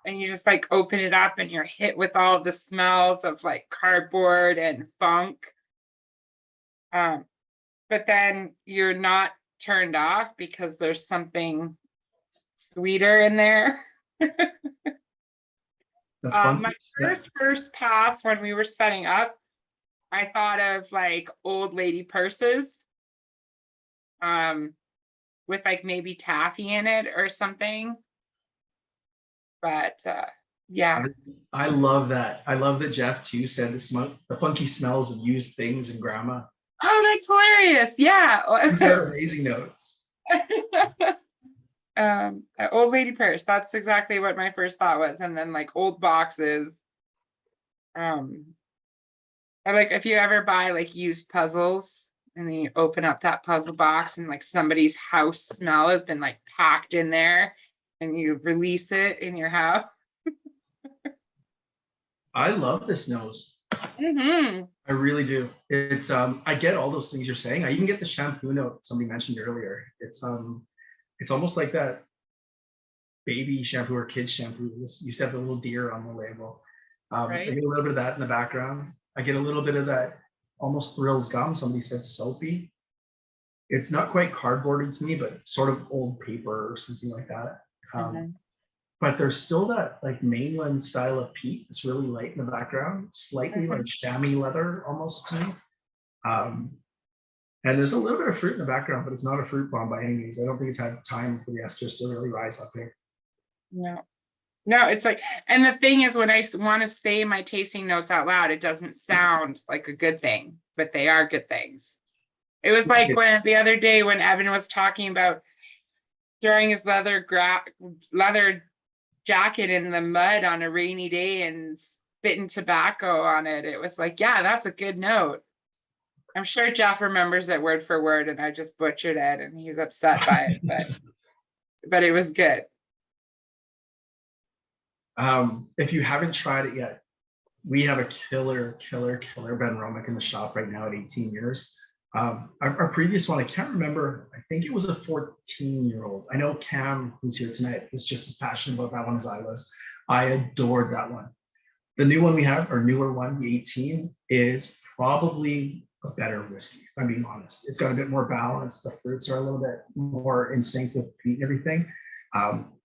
and you just like open it up and you're hit with all the smells of like cardboard and funk. But then you're not turned off because there's something sweeter in there. The My funky smell. first pass when we were setting up, I thought of like old lady purses, with like maybe taffy in it or something. But yeah. I love that. I love that Jeff too said the funky smells of used things and grandma. Oh, that's hilarious. Yeah. These are amazing notes. An old lady purse. That's exactly what my first thought was. And then like old boxes. Or like if you ever buy like used puzzles and then you open up that puzzle box and like somebody's house smell has been like packed in there and you release it in your house. I love this nose. Mm-hmm. I really do. It's I get all those things you're saying. I even get the shampoo note somebody mentioned earlier. It's almost like that baby shampoo or kids shampoo. This used to have the little deer on the label. Right. I get a little bit of that in the background. I get a little bit of that almost Thrills gum. Somebody said soapy. It's not quite cardboardy to me, but sort of old paper or something like that. But there's still that like mainland style of peat that's really light in the background, slightly like chamois leather almost to me. And there's a little bit of fruit in the background, but it's not a fruit bomb by any means. I don't think it's had time for the esters to really rise up here. No, it's like, and the thing is, when I want to say my tasting notes out loud, it doesn't sound like a good thing, but they are good things. It was like when the other day when Evan was talking about throwing his leather jacket in the mud on a rainy day and spitting tobacco on it. It was like, yeah, that's a good note. I'm sure Jeff remembers it word for word, and I just butchered it, and he's upset by it, but it was good. If you haven't tried it yet, we have a killer Ben Romick in the shop right now at 18 years. Our previous one, I can't remember. I think it was a 14-year-old. I know Cam, who's here tonight, was just as passionate about that one as I was. I adored that one. The new one we have, or newer one, the 18, is probably a better whiskey, if I'm being honest. It's got a bit more balance. The fruits are a little bit more in sync with peat and everything.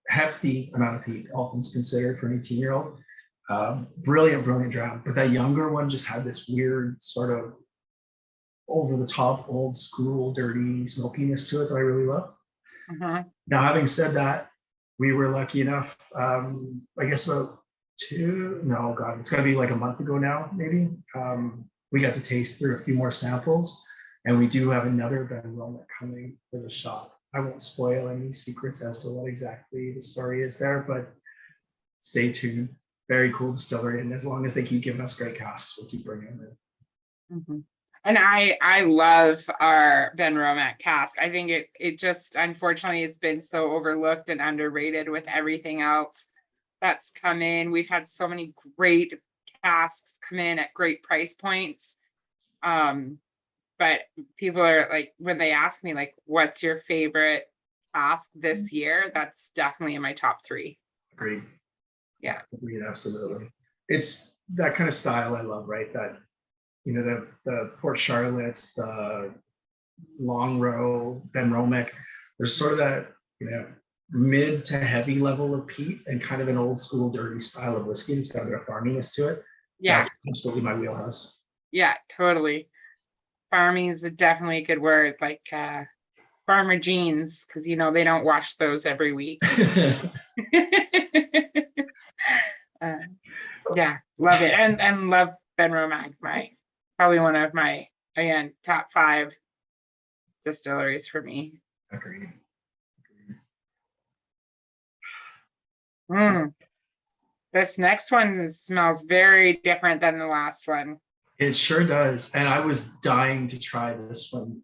Hefty amount of peat, all things considered, for an 18-year-old. Brilliant dram. But that younger one just had this weird sort of over the top, old school, dirty smokiness to it that I really loved. Now, having said that, we were lucky enough, I guess about it's got to be like a month ago now, maybe. We got to taste through a few more samples, and we do have another Ben Romick coming for the shop. I won't spoil any secrets as to what exactly the story is there, but stay tuned. Very cool distillery, and as long as they keep giving us great casks, we'll keep bringing them in. And I love our Ben Romick cask. I think it just, unfortunately, it's been so overlooked and underrated with everything else that's come in. We've had so many great casks come in at great price points. But people are like, when they ask me like, what's your favorite cask this year? That's definitely in my top 3. Agreed. Yeah. Agreed, absolutely. It's that kind of style I love, right? That, you know, the Port Charlottes, the Long Row, Ben Romick, there's sort of that, you know, mid to heavy level of peat and kind of an old school dirty style of whiskey. It's got a bit of farminess to it. Yeah. That's absolutely my wheelhouse. Yeah, totally. Farming is definitely a good word, like farmer jeans, because you know they don't wash those every week. Yeah, love it, and love Ben Romick. Probably one of my, again, top 5 distilleries for me. Agreed. This next one smells very different than the last one. It sure does. And I was dying to try this one.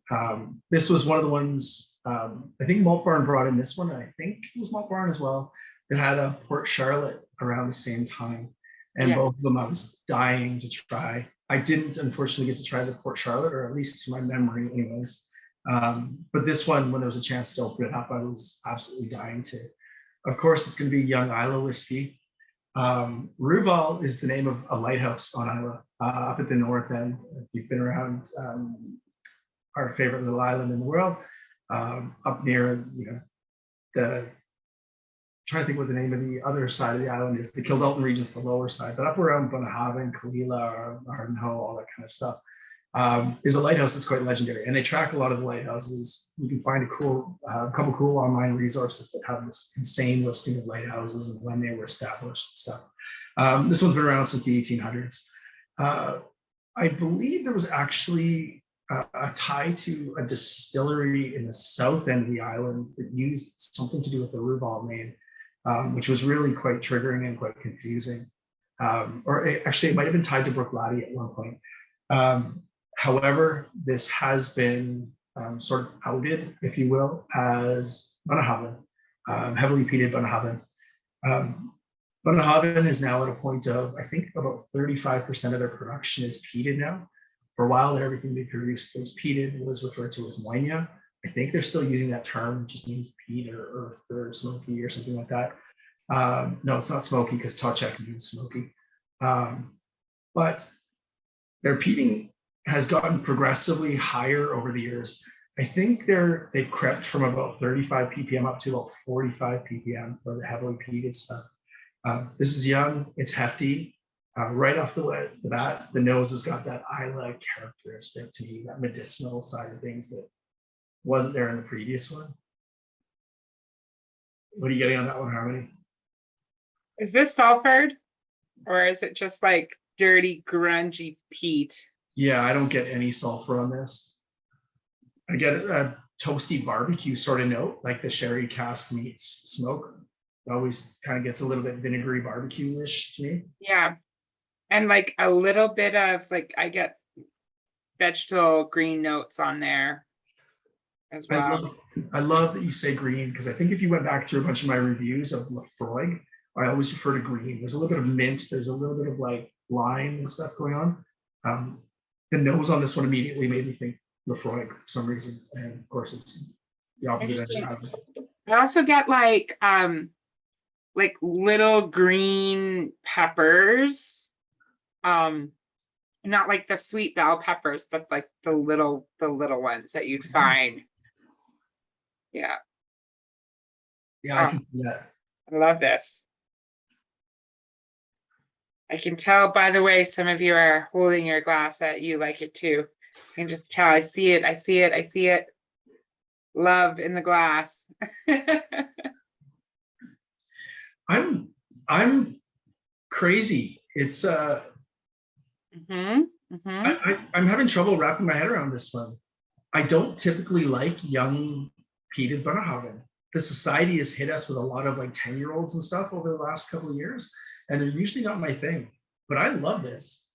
This was one of the ones, I think Malt Barn brought in this one. And I think it was Malt Barn as well, that had a Port Charlotte around the same time. And both of them I was dying to try. I didn't unfortunately get to try the Port Charlotte, or at least to my memory anyways. But this one, when there was a chance to open it up, I was absolutely dying to. Of course, it's going to be young Isla whiskey. Ruval is the name of a lighthouse on Isla, up at the north end. If you've been around our favorite little island in the world, up near, the trying to think what the name of the other side of the island is. The Kildalton region's the lower side, but up around Bunnahabhain, Kalila, Ardenho, all that kind of stuff, is a lighthouse that's quite legendary. And they track a lot of the lighthouses. You can find a couple cool online resources that have this insane listing of lighthouses and when they were established and stuff. This one's been around since the 1800s. I believe there was actually a tie to a distillery in the south end of the island that used something to do with the Ruval name, which was really quite triggering and quite confusing. Actually, it might have been tied to Brooklady at one point. However, this has been sort of outed, if you will, as Bunnahabhain, heavily peated Bunnahabhain. Bunnahabhain is now at a point of, I think, about 35% of their production is peated now. For a while, everything they produced was peated, was referred to as moinia. I think they're still using that term, it just means peat or earth or smoky or something like that. No, it's not smoky because Tochek means smoky. But their peating has gotten progressively higher over the years. I think they've crept from about 35 ppm up to about 45 ppm for the heavily peated stuff. This is young, it's hefty. Right off the bat, the nose has got that Isla characteristic to me, that medicinal side of things that wasn't there in the previous one. What are you getting on that one, Harmony? Is this sulfured, or is it just like dirty, grungy peat? Yeah, I don't get any sulfur on this. I get a toasty barbecue sort of note, like the sherry cask meets smoke. It always kind of gets a little bit vinegary barbecue-ish to me. Yeah. And like a little bit of like, I get vegetable green notes on there as well. I love that you say green, because I think if you went back through a bunch of my reviews of Lefroy, I always refer to green. There's a little bit of mint, there's a little bit of like lime and stuff going on. The nose on this one immediately made me think Lefroy for some reason, and of course it's the opposite. I also get like little green peppers, not like the sweet bell peppers, but like the little ones that you'd find. Yeah, I can see that. I love this. I can tell by the way some of you are holding your glass that you like it too. I can just tell. I see it. I see it. I see it. Love in the glass. I'm crazy. It's I'm having trouble wrapping my head around this one. I don't typically like young peated Bunnahabhain. The society has hit us with a lot of like 10-year-olds and stuff over the last couple of years, and they're usually not my thing. But I love this.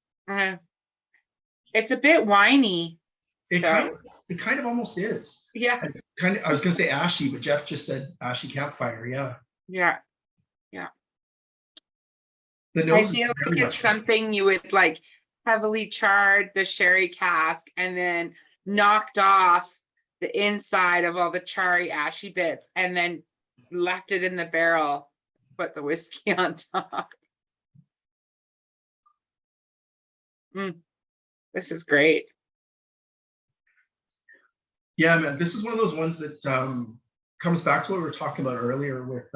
It's a bit whiny. It kind of almost is. Yeah. I was gonna say ashy, but Jeff just said ashy campfire. Yeah. Yeah. Yeah. The nose I feel like it's something you would like heavily charred the sherry cask and then knocked off the inside of all the charry ashy bits and then left it in the barrel, put the whiskey on top. This is great. Yeah, man, this is one of those ones that comes back to what we were talking about earlier with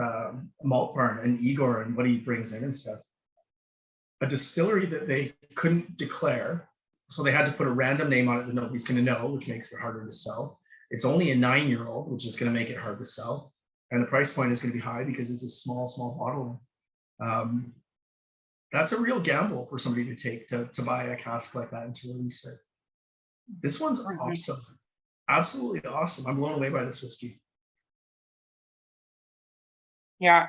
Malt Barn and Igor and what he brings in and stuff. A distillery that they couldn't declare, so they had to put a random name on it that nobody's going to know, which makes it harder to sell. It's only a 9-year-old, which is going to make it hard to sell. And the price point is going to be high because it's a small bottle. That's a real gamble for somebody to take to buy a cask like that and to release it. This one's awesome. Absolutely awesome. I'm blown away by this whiskey. Yeah.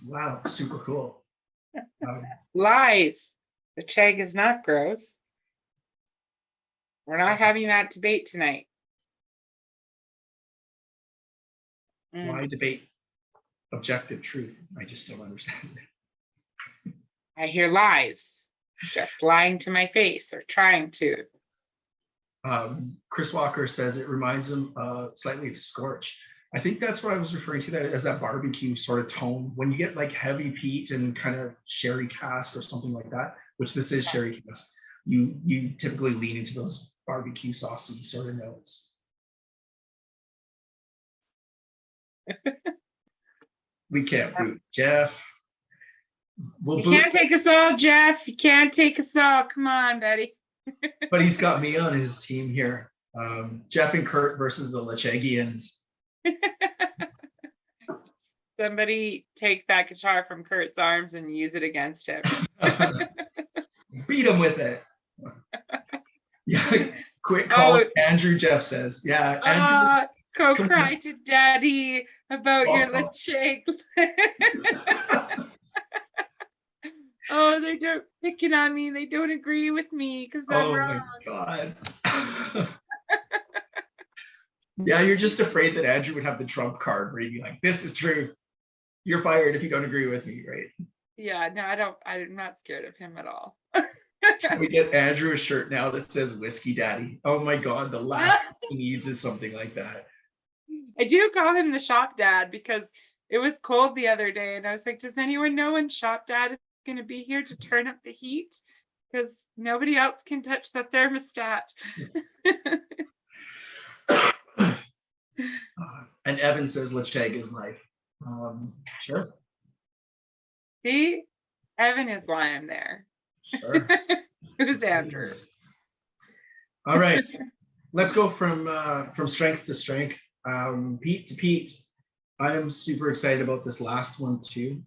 Wow, super cool. Lies. The chag is not gross. We're not having that debate tonight. Why debate objective truth? I just don't understand. I hear lies. Just lying to my face or trying to. Chris Walker says it reminds him slightly of Scorch. I think that's what I was referring to that as that barbecue sort of tone. When you get like heavy peat and kind of sherry cask or something like that, which this is sherry cask, you typically lean into those barbecue saucy sort of notes. We can't boot Jeff. You can't take us all, Jeff. You can't take us all. Come on, buddy. But he's got me on his team here. Jeff and Curt versus the Lechegians. Somebody take that guitar from Curt's arms and use it against him. Beat him with it. Yeah, quick call. Andrew, Jeff says. Yeah, Andrew. Go cry to daddy about your Lecheg. Oh, they're picking on me. They don't agree with me because I'm wrong. Oh my God. Yeah, you're just afraid that Andrew would have the trump card where he'd be like, this is true. You're fired if you don't agree with me, right? Yeah, no, I'm not scared of him at all. Can we get Andrew a shirt now that says Whiskey Daddy? Oh my God, the last thing he needs is something like that. I do call him the shop dad because it was cold the other day and I was like, does anyone know when shop dad is going to be here to turn up the heat? Because nobody else can touch the thermostat. And Evan says Lecheg is life. Sure. See, Evan is why I'm there. Sure. Who's Andrew? All right, let's go from strength to strength, peat to peat. I am super excited about this last one too.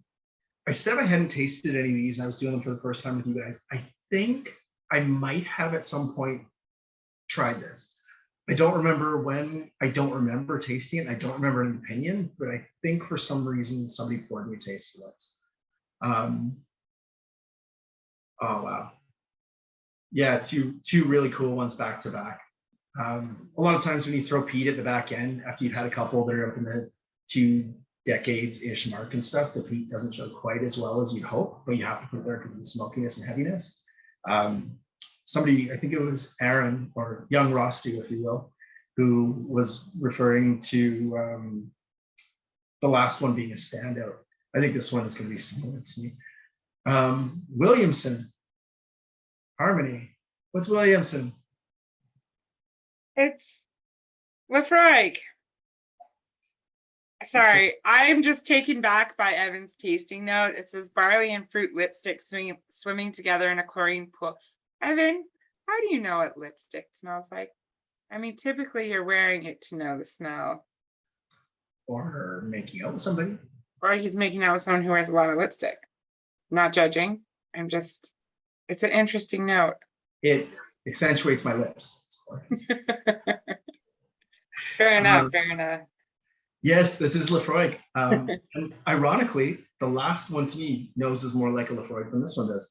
I said I hadn't tasted any of these. I was doing them for the first time with you guys. I think I might have at some point tried this. I don't remember when, I don't remember tasting it. I don't remember an opinion, but I think for some reason somebody poured me a taste of this. Oh wow. Yeah, two really cool ones back to back. A lot of times when you throw peat at the back end, after you've had a couple that are up in the 2 decades-ish mark and stuff, the peat doesn't show quite as well as you'd hope, but you have to put it there because of the smokiness and heaviness. Somebody, I think it was Aaron or young Rostu, if you will, who was referring to the last one being a standout. I think this one is going to be similar to me. Williamson, Harmony. What's Williamson? It's Lefroy. Sorry, I'm just taken back by Evan's tasting note. It says barley and fruit lipstick swimming together in a chlorine pool. Evan, how do you know what lipstick smells like? I mean, typically you're wearing it to know the smell. Or making out with somebody. Or he's making out with someone who wears a lot of lipstick. Not judging. I'm just, it's an interesting note. It accentuates my lips. Fair enough, fair enough. Yes, this is Lefroy. And ironically, the last one to me noses more like a Lefroy than this one does.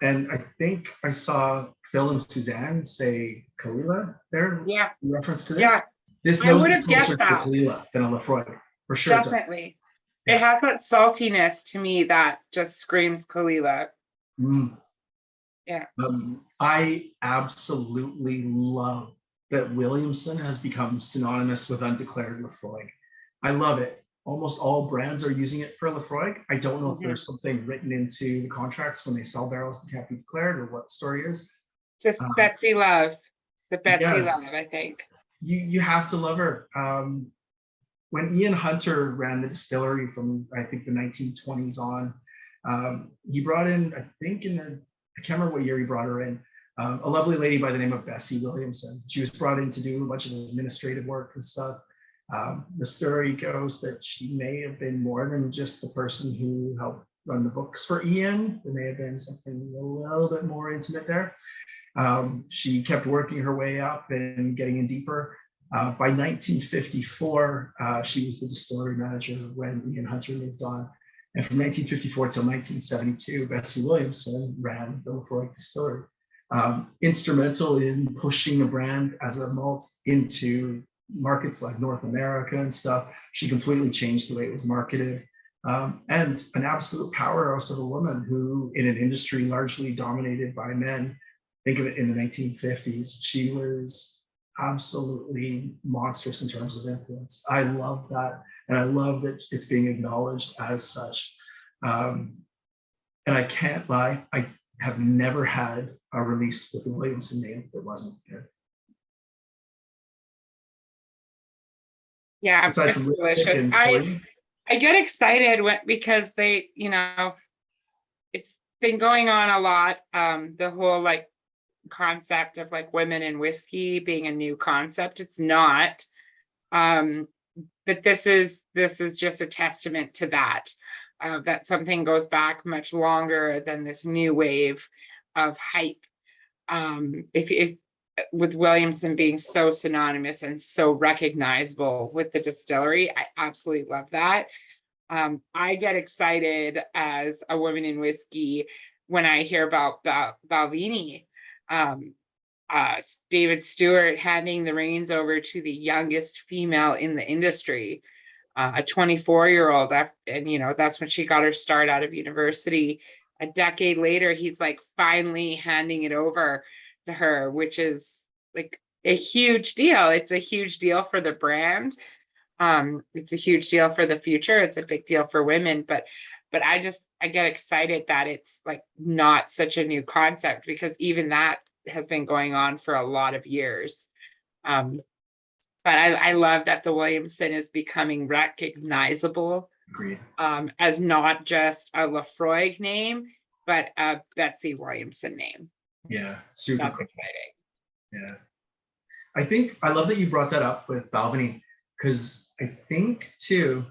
And I think I saw Phil and Suzanne say Kalila there. Yeah. In reference to this. Yeah. This nose is closer to a Kalila than a Lefroy, for sure. Definitely. It has that saltiness to me that just screams Kalila. Yeah. I absolutely love that Williamson has become synonymous with undeclared Lefroy. I love it. Almost all brands are using it for Lefroy. I don't know if there's something written into the contracts when they sell barrels that can't be declared or what the story is. Just Betsy Love, the Betsy Love, I think. You have to love her. When Ian Hunter ran the distillery from, I think, the 1920s on, he brought in, I think I can't remember what year he brought her in, a lovely lady by the name of Bessie Williamson. She was brought in to do a bunch of administrative work and stuff. The story goes that she may have been more than just the person who helped run the books for Ian. There may have been something a little bit more intimate there. She kept working her way up and getting in deeper. By 1954, she was the distillery manager when Ian Hunter moved on. And from 1954 till 1972, Bessie Williamson ran the Lefroy Distillery. Instrumental in pushing the brand as a malt into markets like North America and stuff. She completely changed the way it was marketed. And an absolute powerhouse of a woman who, in an industry largely dominated by men, think of it in the 1950s, she was absolutely monstrous in terms of influence. I love that, and I love that it's being acknowledged as such. Um, and I can't lie, I have never had a release with the Williamson name that wasn't good. Yeah, Aside it's from lipstick delicious. and I Cody. I get excited because they, it's been going on a lot. The whole like concept of like women in whiskey being a new concept. It's not. Um, but this is just a testament to that. That something goes back much longer than this new wave of hype. If with Williamson being so synonymous and so recognizable with the distillery, I absolutely love that. I get excited as a woman in whiskey when I hear about Balvenie. Um, David Stewart handing the reins over to the youngest female in the industry, a 24-year-old, and that's when she got her start out of university. A decade later, he's like finally handing it over to her, which is like a huge deal. It's a huge deal for the brand. It's a huge deal for the future. It's a big deal for women, but I get excited that it's like not such a new concept, because even that has been going on for a lot of years. Um, but I love that the Williamson is becoming recognizable, Agreed. as not just a Lafroig name, but a Betsy Williamson name. Yeah, super That's cool. exciting. Yeah. I think I love that you brought that up with Balvenie, because I think too,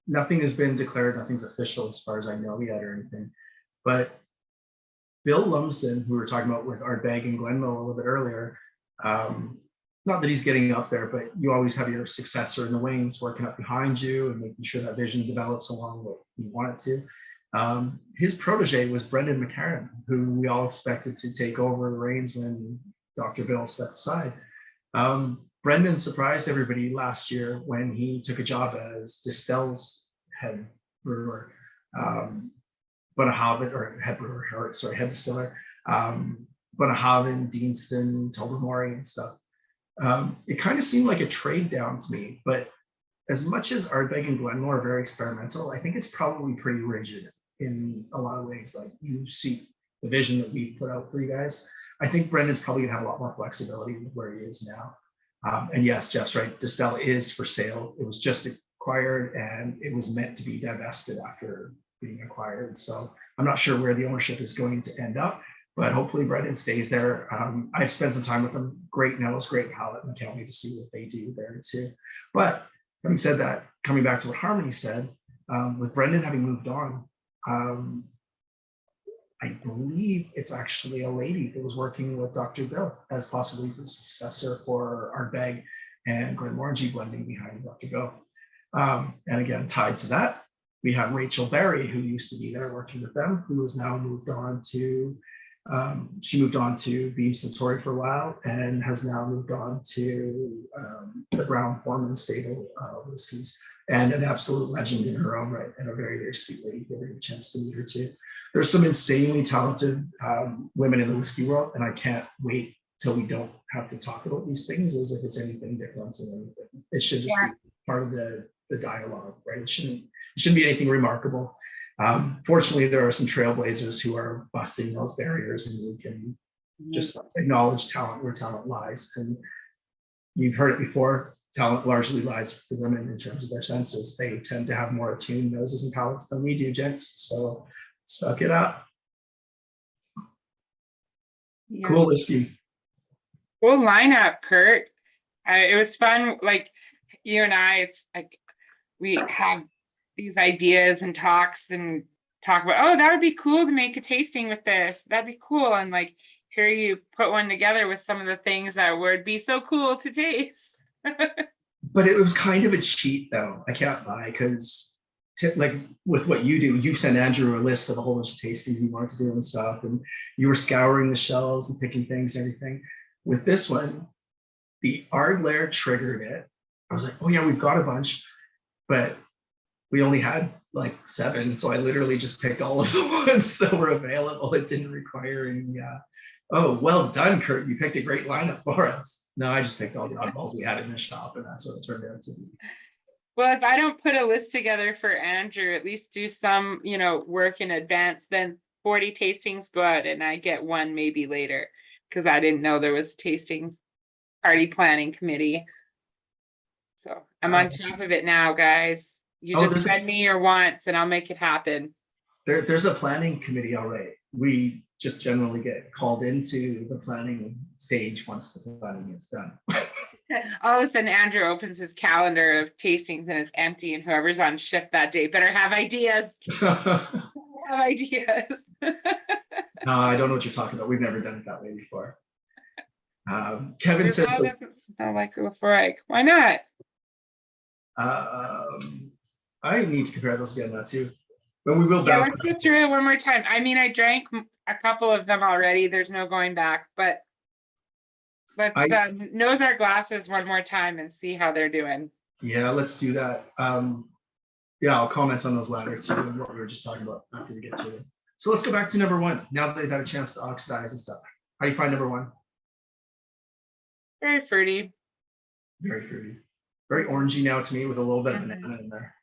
nothing has been declared, nothing's official as far as I know yet or anything. But Bill Lumsden, who we were talking about with Ardbeg and Glenmoe a little bit earlier, not that he's getting up there, but you always have your successor in the wings working up behind you and making sure that vision develops along what you want it to. His protege was Brendan McCarran, who we all expected to take over the reins when Dr. Bill stepped aside. Brendan surprised everybody last year when he took a job as Distille's head brewer, Bunnahabhain, or head brewer, or sorry, head distiller, Bunnahabhain, Deanston, Tobermory, and stuff. It kind of seemed like a trade down to me, but as much as Ardbeg and Glenmoe are very experimental, I think it's probably pretty rigid in a lot of ways. Like, you see the vision that we put out for you guys. I think Brendan's probably gonna have a lot more flexibility with where he is now. And yes, Jeff's right, Distell is for sale. It was just acquired and it was meant to be divested after being acquired. So I'm not sure where the ownership is going to end up, but hopefully Brendan stays there. I've spent some time with them. Great nose, great palate, and I can't wait to see what they do there too. But having said that, coming back to what Harmony said, with Brendan having moved on, I believe it's actually a lady that was working with Dr. Bill as possibly the successor for Ardbeg and Glenmorangie blending behind Dr. Bill. And again, tied to that, we have Rachel Berry, who used to be there working with them, who has now moved on to, she moved on to Beam Suntory for a while and has now moved on to the Brown Foreman stable Whiskies, and an absolute legend in her own right, and a very, very sweet lady. Give her a chance to meet her too. There's some insanely talented women in the whiskey world, and I can't wait till we don't have to talk about these things as if it's anything different and anything. It should just be part of the dialogue, right? It shouldn't be anything remarkable. Fortunately, there are some trailblazers who are busting those barriers, and we can just acknowledge talent where talent lies. And you've heard it before, talent largely lies with the women in terms of their senses. They tend to have more attuned noses and palates than we do, gents. So suck it up. Yeah. Cool whiskey. Cool lineup, Curt. It was fun. Like, you and I, it's like we have these ideas and talks and talk about, oh, that would be cool to make a tasting with this. That'd be cool. And like, here you put one together with some of the things that would be so cool to taste. But it was kind of a cheat, though. I can't lie, because like with what you do, you send Andrew a list of a whole bunch of tastings you wanted to do and stuff, and you were scouring the shelves and picking things and everything. With this one, the Ardlair triggered it. I was like, oh yeah, we've got a bunch, but we only had like 7, so I literally just picked all of the ones that were available. It didn't require Oh, well done, Curt. You picked a great lineup for us. No, I just picked all the oddballs we had in the shop, and that's what it turned out to be. Well, if I don't put a list together for Andrew, at least do some, work in advance, then 40 tastings go out and I get one maybe later because I didn't know there was a tasting party planning committee. So I'm on top of it now, guys. You just send me your wants and I'll make it happen. There's a planning committee already. We just generally get called into the planning stage once the planning is done. All of a sudden, Andrew opens his calendar of tastings and it's empty, and whoever's on shift that day better have ideas. Have ideas. No, I don't know what you're talking about. We've never done it that way before. Kevin says, doesn't smell like Lafroig. Why not? I need to compare those again now too. But we will. Yeah, let's go through it one more time. I mean, I drank a couple of them already. There's no going back, but let's nose our glasses one more time and see how they're doing. Yeah, let's do that. Yeah, I'll comment on those latter two and what we were just talking about after we get to them. So let's go back to number one. Now that they've had a chance to oxidize and stuff. How do you find number one? Very fruity. Very fruity. Very orangey now to me with a little bit of banana in there.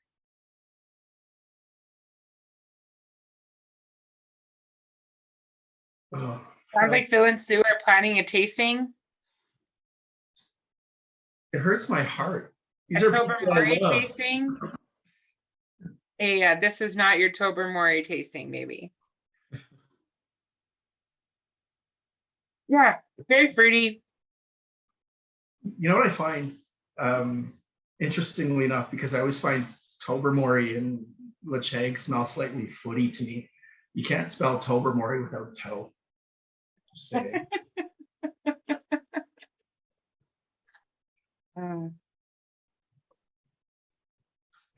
Oh, sounds like Phil and Sue are planning a tasting. It hurts my heart. These Tobermory tasting. This is not your Tobermory tasting, maybe. Yeah, very fruity. You know what I find, interestingly enough, because I always find Tobermory and Lecheg smell slightly footy to me. You can't spell Tobermory without toe. Just saying.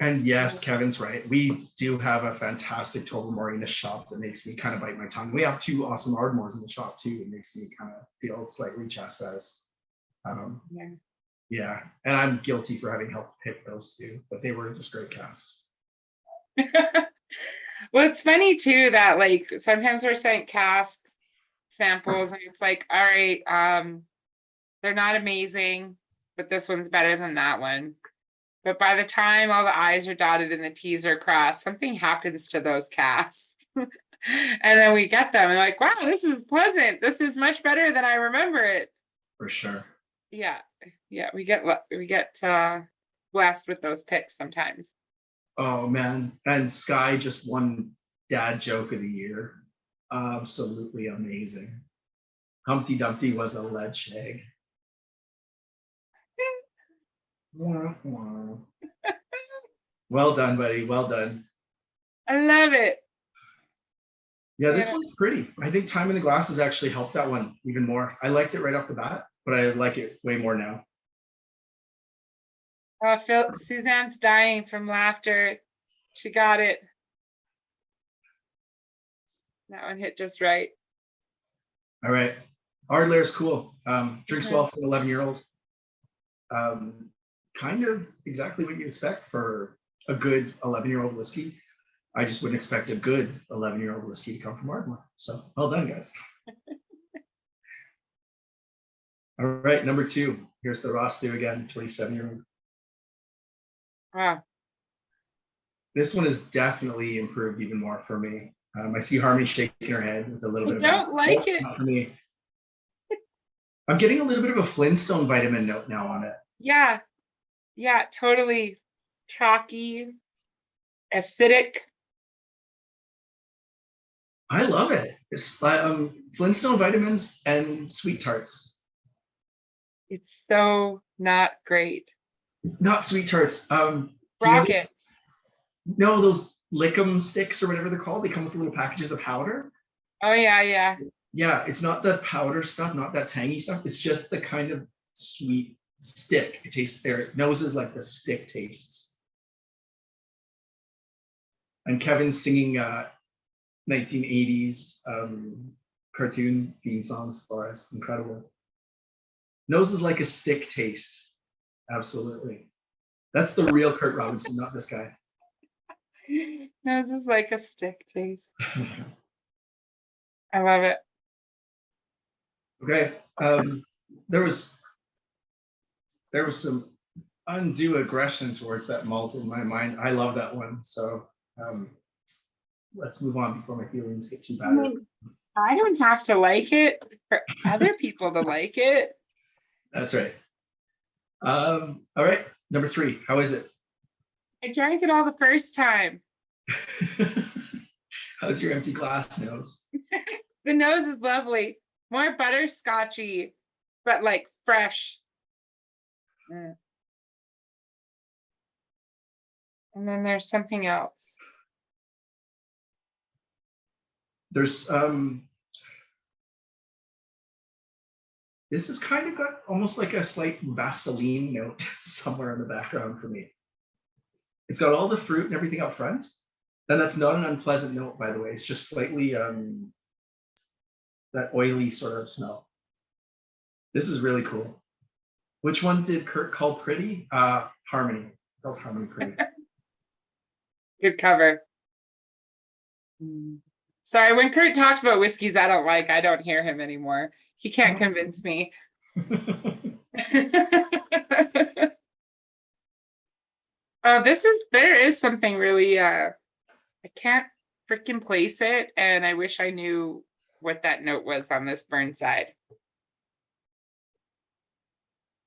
And yes, Kevin's right. We do have a fantastic Tobermory in the shop that makes me kind of bite my tongue. We have two awesome Ardmores in the shop too. It makes me kind of feel slightly chastised. Yeah, and I'm guilty for having helped pick those two, but they were just great casks. Well, it's funny too that like sometimes we're sent cask samples and it's like, all right, they're not amazing, but this one's better than that one. But by the time all the I's are dotted and the T's are crossed, something happens to those casks. And then we get them and like, wow, this is pleasant. This is much better than I remember it. For sure. Yeah, we get blessed with those picks sometimes. Oh man, and Sky just won Dad Joke of the Year. Absolutely amazing. Humpty Dumpty was a lead shag. Well done, buddy. Well done. I love it. Yeah, this one's pretty. I think Time in the Glass has actually helped that one even more. I liked it right off the bat, but I like it way more now. Suzanne's dying from laughter. She got it. That one hit just right. All right. Ardlair's cool. Drinks well for an 11-year-old. Kind of exactly what you expect for a good 11-year-old whiskey. I just wouldn't expect a good 11-year-old whiskey to come from Ardmore. So well done, guys. All right, number two. Here's the Rostu again, 27-year-old. Wow. This one has definitely improved even more for me. I see Harmony shaking her head with a little bit of. I don't like it. Not for me. I'm getting a little bit of a Flintstone vitamin note now on it. Yeah, totally chalky, acidic. I love it. It's Flintstone vitamins and sweet tarts. It's so not great. Not sweet tarts. Rockets. No, those Lickum sticks or whatever they're called. They come with little packages of powder. Oh yeah. Yeah, it's not the powder stuff, not that tangy stuff. It's just the kind of sweet stick. It tastes there. It noses like the stick tastes. And Kevin's singing 1980s cartoon theme songs for us. Incredible. Noses like a stick taste. Absolutely. That's the real Curt Robinson, not this guy. Noses like a stick taste. I love it. Okay. There was some undue aggression towards that malt in my mind. I love that one. So let's move on before my feelings get too I bad. mean, I don't have to like it for other people to like it. That's right. All right. Number 3. How is it? I drank it all the first time. How's your empty glass nose? The nose is lovely, more butterscotchy, but like fresh. Mm. And then there's something else. There's this has kind of got almost like a slight Vaseline note somewhere in the background for me. It's got all the fruit and everything up front. And that's not an unpleasant note, by the way. It's just slightly that oily sort of smell. This is really cool. Which one did Curt call pretty? Harmony. Called Harmony pretty. Good cover. Sorry, when Curt talks about whiskeys I don't hear him anymore. He can't convince me. Oh, there is something really, I can't freaking place it, and I wish I knew what that note was on this burn side.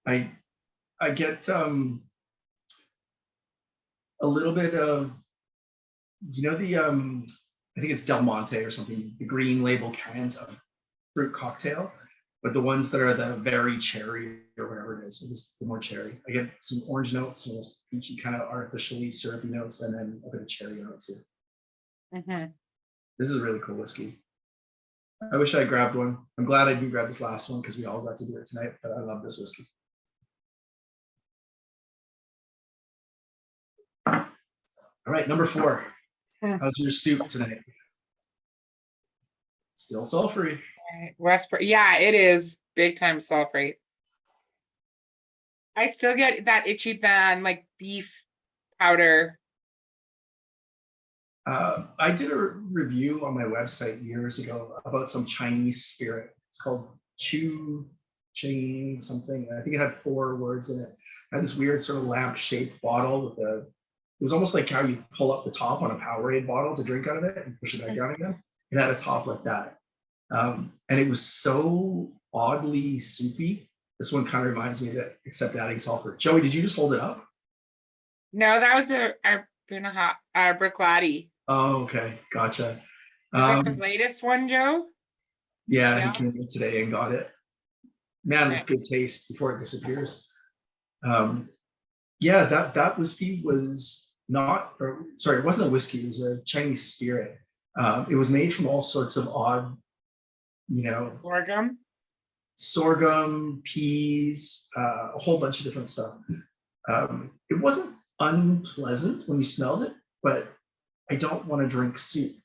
I get a little bit of, do you know the I think it's Del Monte or something, the green label cans of fruit cocktail, but the ones that are the very cherry or whatever it is, so just the more cherry. I get some orange notes, some peachy kind of artificially syrupy notes, and then a bit of cherry on it too. This is a really cool whiskey. I wish I grabbed one. I'm glad I didn't grab this last one because we all got to do it tonight, but I love this whiskey. All right, number 4. How's your soup tonight? Still sulfury. Westport, yeah, it is big time sulfury. I still get that itchy band, like beef powder. I did a review on my website years ago about some Chinese spirit. It's called Chu Ching something. I think it had 4 words in it. It had this weird sort of lamp-shaped bottle with it was almost like how you pull up the top on a Powerade bottle to drink out of it and push it back down again. It had a top like that. And it was so oddly soupy. This one kind of reminds me of it, except adding sulfur. Joey, did you just hold it up? No, that was our Bricklady. Oh, okay, gotcha. Is that the latest one, Joe? Yeah, he came in today and got it. Man, with good taste before it disappears. Yeah, that whiskey was not, or sorry, it wasn't a whiskey, it was a Chinese spirit. It was made from all sorts of odd, sorghum, peas, a whole bunch of different stuff. It wasn't unpleasant when you smelled it, but I don't want to drink soup.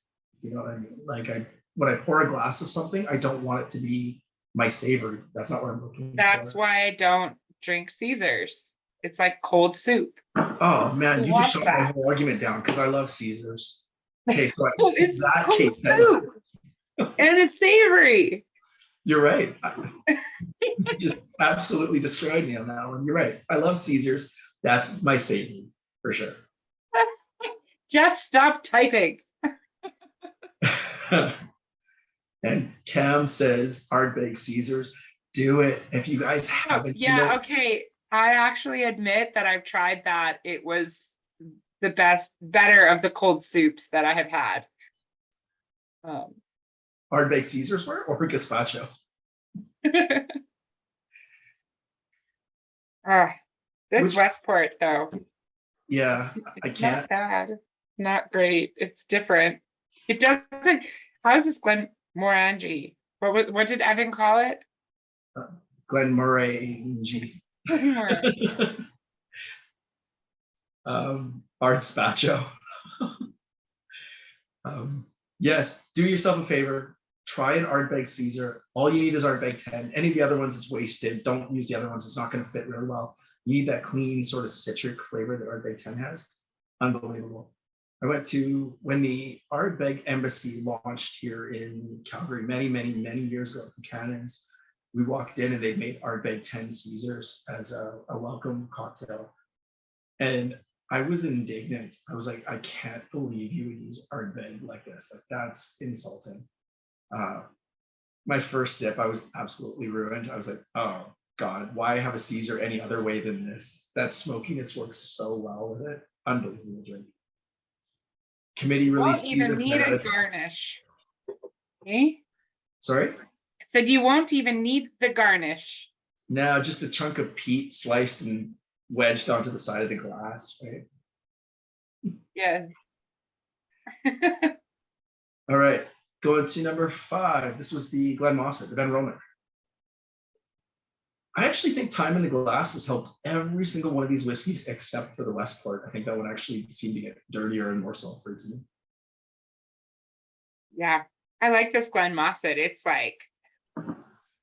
You know what I mean? Like when I pour a glass of something, I don't want it to be my savory. That's not what I'm looking for. That's why I don't drink Caesars. It's like cold soup. Oh man, you just shut my whole argument down because I love Caesars. Okay, so it's that cold case, soup. And it's savory. You're right. You just absolutely destroyed me on that one. You're right. I love Caesars. That's my savory for sure. Jeff, stop typing. And Cam says Ardbeg Caesars. Do it if you guys haven't. Yeah, okay. I actually admit that I've tried that. It was the better of the cold soups that I have had. Ardbeg Caesars were or gazpacho? This Westport though. Yeah, I can't. Not bad. Not great. It's different. It doesn't. How's this Glenmorangie? What did Evan call it? Glenmorangie. Gazpacho. Yes, do yourself a favor. Try an Ardbeg Caesar. All you need is Ardbeg 10. Any of the other ones, it's wasted. Don't use the other ones. It's not going to fit really well. You need that clean sort of citric flavor that Ardbeg 10 has. Unbelievable. I went to when the Ardbeg Embassy launched here in Calgary many years ago, from Cannons. we walked in and they made Ardbeg 10 Caesars as a welcome cocktail. And I was indignant. I was like, I can't believe you would use Ardbeg like this. Like, that's insulting. My first sip, I was absolutely ruined. I was like, oh God, why have a Caesar any other way than this? That smokiness works so well with it. Unbelievable drink. Committee You release won't even Caesar, need 10 out a of- garnish. Okay? Sorry? I said you won't even need the garnish. No, just a chunk of peat sliced and wedged onto the side of the glass, right? Yeah. All right, going to number 5. This was the Glenmossett, the Ben Roman. I actually think time in the glass has helped every single one of these whiskeys except for the Westport. I think that one actually seemed to get dirtier and more sulfury to me. Yeah. I like this Glenmossett. It's like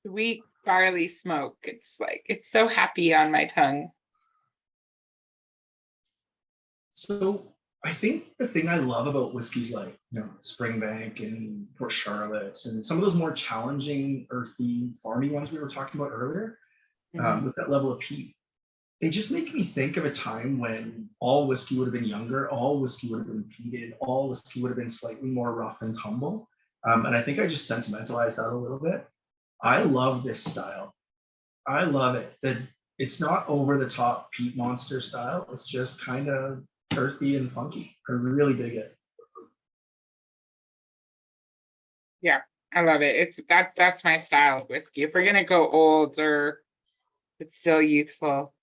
sweet barley smoke. It's like, it's so happy on my tongue. So I think the thing I love about whiskeys like, Springbank and Port Charlotte's and some of those more challenging, earthy, farmy ones we were talking about earlier, with that level of peat, they just make me think of a time when all whiskey would have been younger, all whiskey would have been peated, all whiskey would have been slightly more rough and tumble. And I think I just sentimentalized that a little bit. I love this style. I love it. That it's not over the top peat monster style. It's just kind of earthy and funky. I really dig it. Yeah, I love it. That's my style of whiskey. If we're gonna go old or it's still youthful,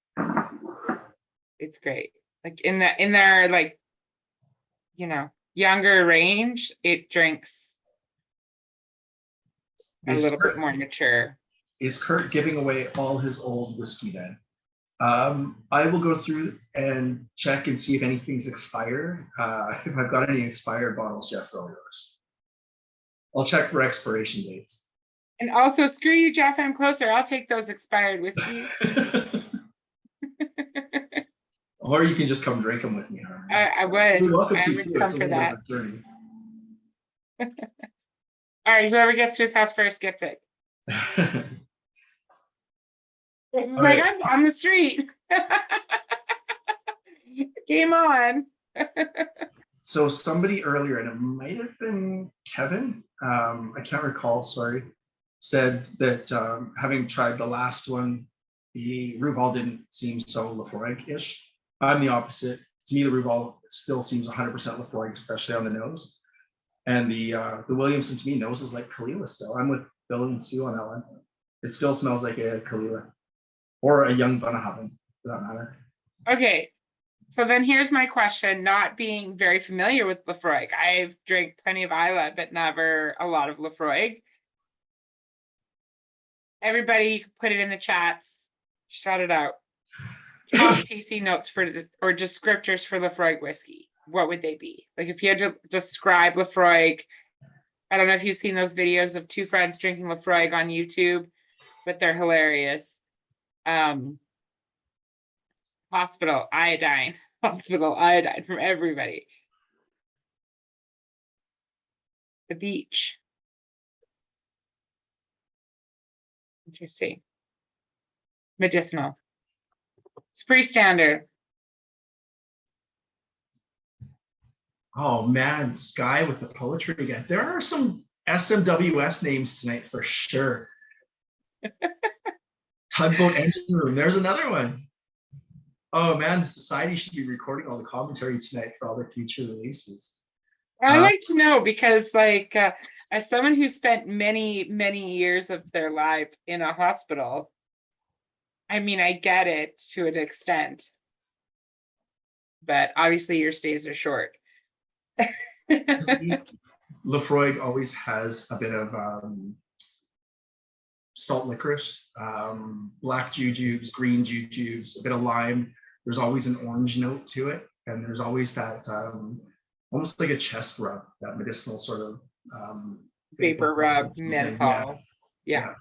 it's great. Like in their like, younger range, it drinks a little bit more mature. Is Curt giving away all his old whiskey then? I will go through and check and see if anything's expired. If I've got any expired bottles, Jeff, they're all yours. I'll check for expiration dates. And also, screw you, Jeff, I'm closer. I'll take those expired whiskeys. Or you can just come drink them with me. I would. You're welcome I to would too. come It's a for little that. bit of a journey. All right, whoever gets to his house first gets it. This is like, I'm on the street. Game on. So somebody earlier, and it might have been Kevin, I can't recall, sorry, said that having tried the last one, the Ruval didn't seem so Lafroig-ish. I'm the opposite. To me, the Ruval still seems 100% Lafroig, especially on the nose. And the Williamson, to me, nose is like Kalila still. I'm with Bill and Sue on that one. It still smells like a Kalila or a young Bunnahabhain, for that matter. Okay, so then here's my question, not being very familiar with Lafroig. I've drank plenty of Islay, but never a lot of Lafroig. Everybody put it in the chats, shout it out. Top tasting notes or descriptors for Lafroig whiskey. What would they be? Like if you had to describe Lafroig, I don't know if you've seen those videos of two friends drinking Lafroig on YouTube, but they're hilarious. Hospital iodine from everybody. The beach. Interesting. Medicinal. It's pretty standard. Oh man, Sky with the poetry again. There are some SMWS names tonight for sure. Tugboat Engine Room, there's another one. Oh man, the society should be recording all the commentary tonight for all their future releases. I like to know because, like, as someone who spent many, many years of their life in a hospital, I mean, I get it to an extent, but obviously your stays are short. Lafroig always has a bit of salt licorice, black jujubes, green jujubes, a bit of lime. There's always an orange note to it, and there's always that almost like a chest rub, that medicinal sort of Vapor rub, menthol. Yeah.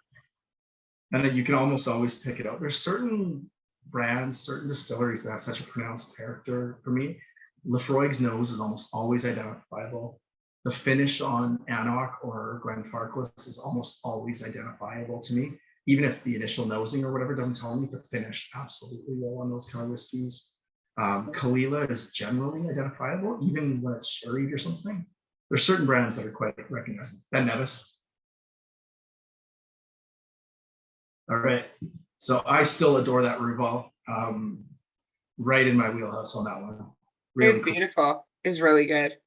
And then you can almost always pick it up. There's certain brands, certain distilleries that have such a pronounced character for me. Lafroig's nose is almost always identifiable. The finish on Annock or Glenfarclas is almost always identifiable to me. even if the initial nosing or whatever doesn't tell me, the finish absolutely will on those kind of whiskeys. Kalila is generally identifiable, even when it's sherried or something. There's certain brands that are quite recognizable. Ben Nevis. All right. So I still adore that Ruval. Right in my wheelhouse on that one. It Really was cool. beautiful. It was really good.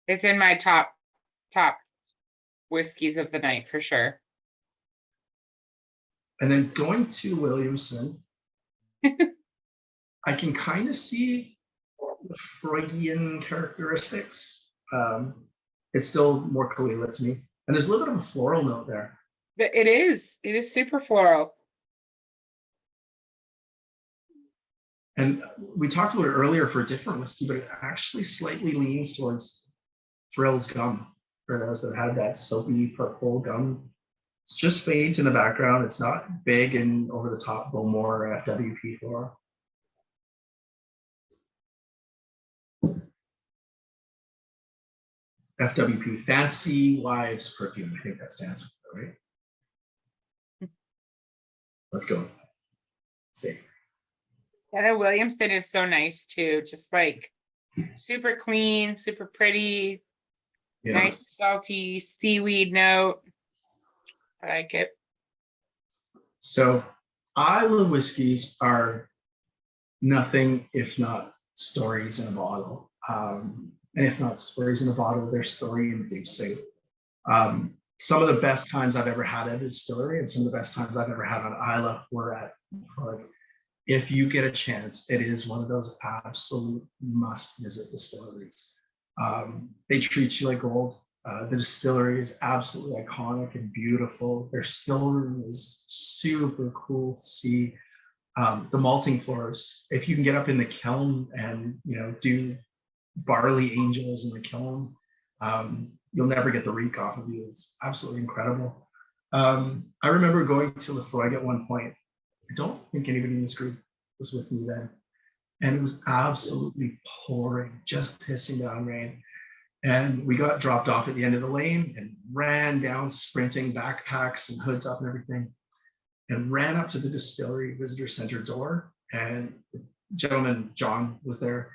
It's in my top whiskeys of the night for sure. And then going to Williamson, I can kind of see the Freudian characteristics. It's still more Kalila to me. And there's a little bit of a floral note there. It is super floral. And we talked about it earlier for a different whiskey, but it actually slightly leans towards Thrill's gum for those that had that soapy purple gum. It's just faint in the background. It's not big and over the top Bowmore FWP floral. FWP, Fancy Wives Perfume. I think that stands for it, right? Let's go. See. Yeah, the Williamson is so nice too. Just like super clean, super pretty, Yeah. nice salty seaweed note. I like it. So Islay whiskeys are nothing if not stories in a bottle. And if not stories in a bottle, they're story inducing. Some of the best times I've ever had at a distillery and some of the best times I've ever had on Islay were at Prague. If you get a chance, it is one of those absolute must visit distilleries. They treat you like gold. The distillery is absolutely iconic and beautiful. Their still room is super cool to see. The malting floors, if you can get up in the kiln and do barley angels in the kiln, you'll never get the reek off of you. It's absolutely incredible. I remember going to Lefroy at one point. I don't think anybody in this group was with me then. And it was absolutely pouring, just pissing down rain. And we got dropped off at the end of the lane and ran down sprinting, backpacks and hoods up and everything, and ran up to the distillery visitor center door. And the gentleman, John, was there,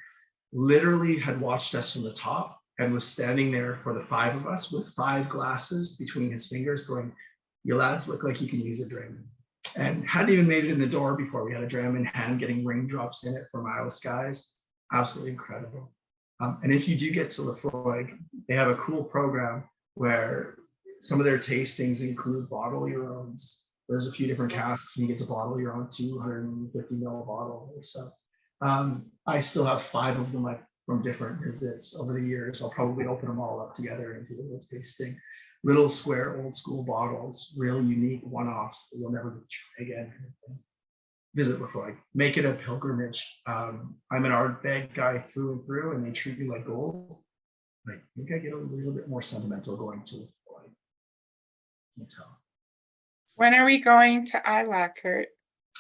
literally had watched us from the top and was standing there for the five of us with 5 glasses between his fingers going, "You lads look like you can use a dram." And hadn't even made it in the door before we had a dram in hand, getting raindrops in it from Iowa skies. Absolutely incredible. And if you do get to Lefroy, they have a cool program where some of their tastings include bottle your owns. There's a few different casks and you get to bottle your own 250 ml bottle or so. I still have 5 of them from different visits over the years. I'll probably open them all up together and do a little tasting. Little square old school bottles, real unique one-offs that you'll never try again. Visit Lefroy, make it a pilgrimage. I'm an Ardbeg guy through and through, and they treat me like gold. I think I get a little bit more sentimental going to Lefroy. I can tell. When are we going to Islay, Curt?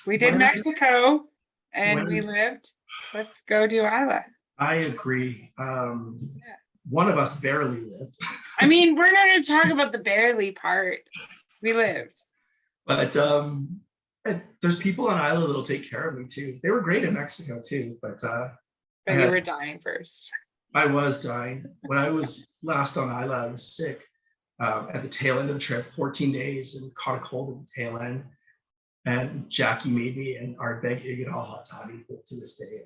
We did Mexico and we lived. Let's go do Islay. I agree. One of us barely lived. I mean, we're not going to talk about the barely part. We lived. But there's people on Islay that'll take care of me too. They were great in Mexico too, but you were dying first. I was dying. When I was last on Islay, I was sick at the tail end of the trip, 14 days, and caught a cold at the tail end. And Jackie made me an Ardbeg Igadal hot toddy to this day.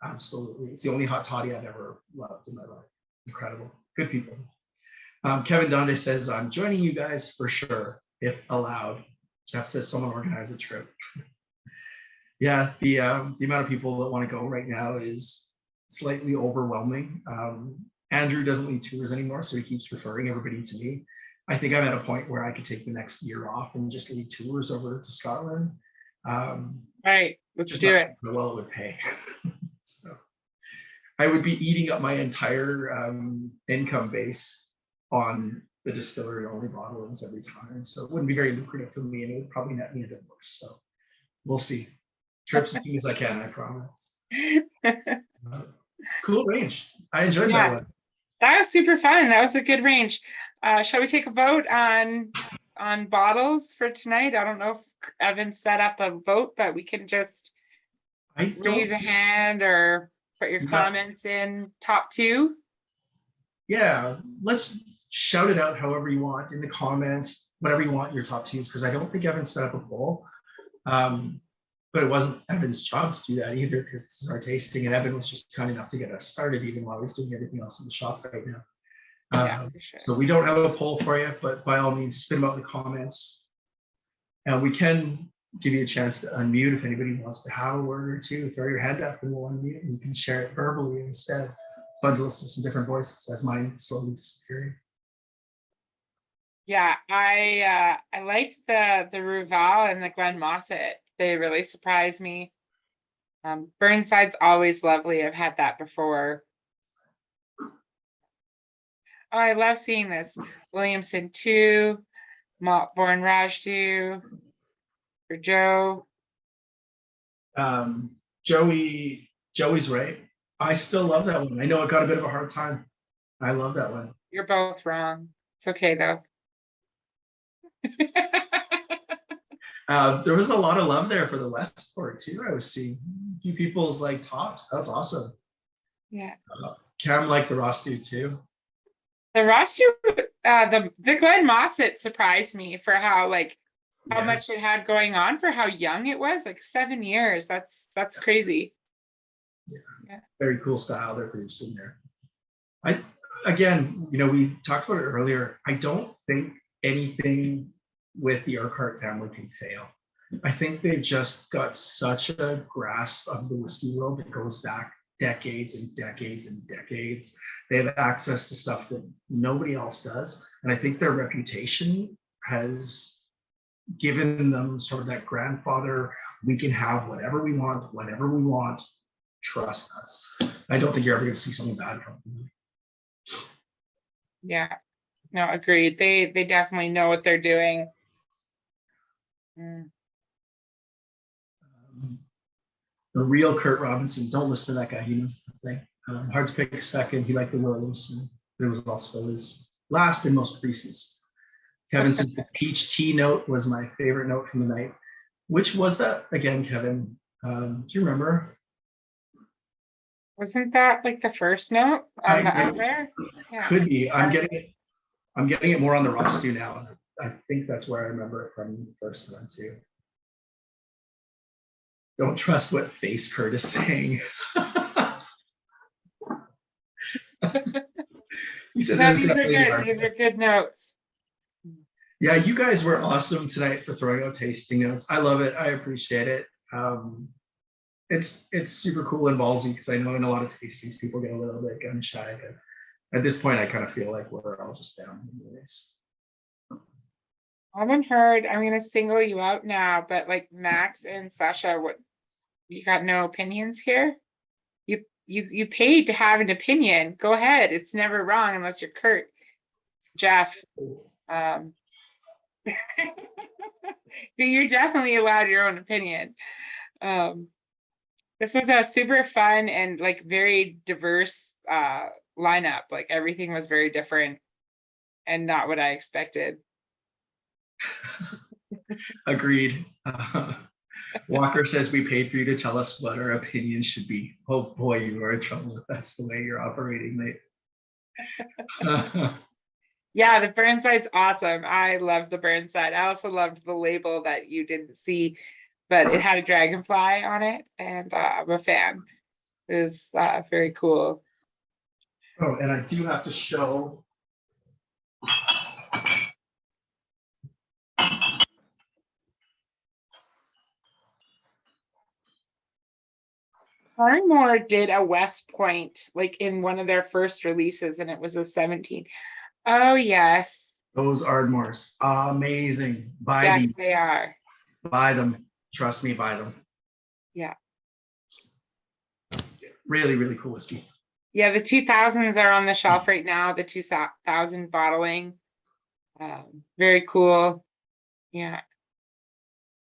Absolutely. It's the only hot toddy I've ever loved in my life. Incredible. Good people. Kevin Donde says, "I'm joining you guys for sure, if allowed." Jeff says, "Someone organize a trip." Yeah, the amount of people that want to go right now is slightly overwhelming. Andrew doesn't lead tours anymore, so he keeps referring everybody to me. I think I'm at a point where I could take the next year off and just lead tours over to Scotland. Right, let's do it. Well, it would pay. So I would be eating up my entire income base on the distillery only bottlings every time. So it wouldn't be very lucrative for me, and it would probably net me a divorce. So we'll see. Trips as soon as I can, I promise. Cool range. I enjoyed that one. That was super fun. That was a good range. Shall we take a vote on on bottles for tonight? I don't know if Evan set up a vote, but we can just I raise don't, a hand or put your Yeah. comments in top two. yeah, let's shout it out however you want in the comments, whatever you want your top twos, because I don't think Evan set up a poll. But it wasn't Evan's job to do that either, because this is our tasting, and Evan was just kind enough to get us started, even while he's doing everything else in the shop right now. Yeah, for sure. So we don't have a poll for you, but by all means, spit them out in the comments. And we can give you a chance to unmute if anybody wants to have a word or two. Throw your hand up and we'll unmute, and you can share it verbally instead. It's fun to listen to some different voices as mine slowly disappearing. Yeah, I liked the Ruval and the Glen Mossett. They really surprised me. Burnside's always lovely. I've had that before. Oh, I love seeing this. Williamson 2, Maltborn Rajdu for Joe. Joey's right. I still love that one. I know it got a bit of a hard time. I love that one. You're both wrong. It's okay though. There was a lot of love there for the Westport too. I was seeing a few people's like tops. That's awesome. Yeah. Cam liked the Rostu too. The Rostu, the Glen Mossett surprised me for how much it had going on, for how young it was, like 7 years. That's crazy. Yeah. Very cool style they're producing there. Again, we talked about it earlier. I don't think anything with the Urquhart family can fail. I think they've just got such a grasp of the whiskey world that goes back decades and decades and decades. They have access to stuff that nobody else does. And I think their reputation has given them sort of that grandfather, we can have whatever we want, whenever we want, trust us. I don't think you're ever going to see something bad from them. Yeah, no, agreed. They definitely know what they're doing. The real Curt Robinson, don't listen to that guy. He knows the thing. Hard to pick a second. He liked the Williamson, but it was also his last and most recent. Kevin said the peach tea note was my favorite note from the night. Which was that again, Kevin? Do you remember? Wasn't that like the first note on the out there? Yeah. Could be. I'm getting it more on the Rostu now. I think that's where I remember it from the first time too. Don't trust what face Curt is saying. He says these are good notes. Yeah, you guys were awesome tonight for throwing out tasting notes. I love it. I appreciate it. It's super cool and ballsy, because I know in a lot of tastings people get a little bit gun shy. But at this point, I kind of feel like we're all just down in the race. I haven't heard. I'm gonna single you out now, but like Max and Sasha, what, you got no opinions here? You paid to have an opinion. Go ahead. It's never wrong unless you're Curt. Jeff. You're definitely allowed your own opinion. This was a super fun and like very diverse lineup. Like everything was very different and not what I expected. Agreed. Walker says we paid for you to tell us what our opinions should be. Oh boy, you are in trouble if that's the way you're operating, mate. Yeah, the Burnside's awesome. I love the Burnside. I also loved the label that you didn't see, but it had a dragonfly on it, and I'm a fan. It was very cool. Oh, and I do have to show. Ardmore did a West Point like in one of their first releases, and it was a 17. Oh yes. Those Ardmores, amazing. Buy yes, these. they are. Buy them. Trust me, buy them. Yeah. Really, really cool whiskey. Yeah, the 2000s are on the shelf right now. The 2000 bottling. Very cool. Yeah.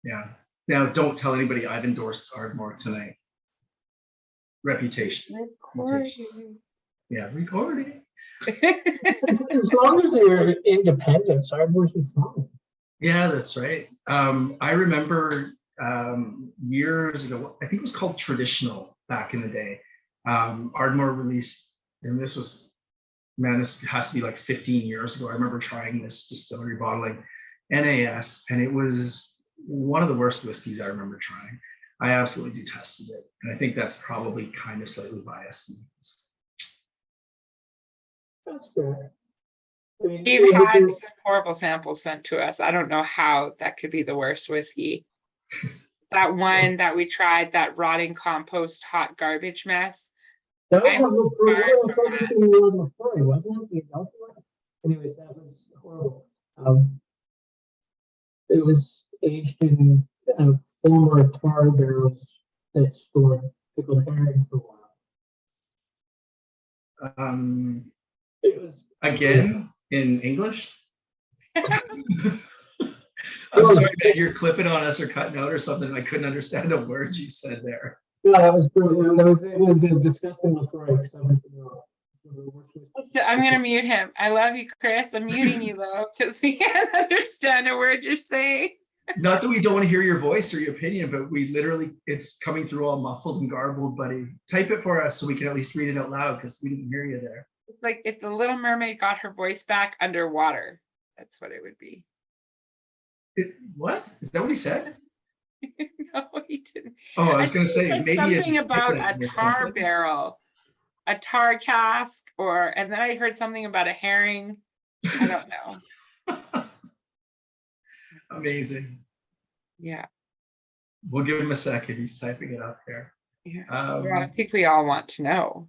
Yeah. Now, don't tell anybody I've endorsed Ardmore tonight. Reputation. Recording. Yeah, recording. As long as they're independent, Ardmore's is fine. Yeah, that's right. I remember years ago, I think it was called Traditional back in the day. Ardmore released, and this was, man, this has to be like 15 years ago. I remember trying this distillery bottling NAS, and it was one of the worst whiskeys I remember trying. I absolutely detested it. And I think that's probably kind of slightly biased. That's fair. I mean, We've had some horrible samples sent to us. I don't know how that could be the worst whiskey. That one that we tried, that rotting compost hot garbage mess. that was I'm a LaFroy, wasn't it? Anyways, that was horrible. It was aged in former tar barrels that stored pickled herring for a while. It was Again, in English. I'm sorry, man, you're clipping on us or cutting out or something. I couldn't understand a word you said there. Yeah, that was brilliant. It was a disgusting LaFroy. I'm gonna mute him. I love you, Chris. I'm muting you though, because we can't understand a word you're saying. Not that we don't want to hear your voice or your opinion, but we literally, it's coming through all muffled and garbled, buddy. Type it for us so we can at least read it out loud, because we didn't hear you there. It's like if the Little Mermaid got her voice back underwater. That's what it would be. What? Is that what he said? No, he didn't. Oh, I was going to say maybe something about a tar barrel, a tar cask, and then I heard something about a herring. I don't know. Amazing. Yeah. We'll give him a second. He's typing it up there. Yeah. I think we all want to know.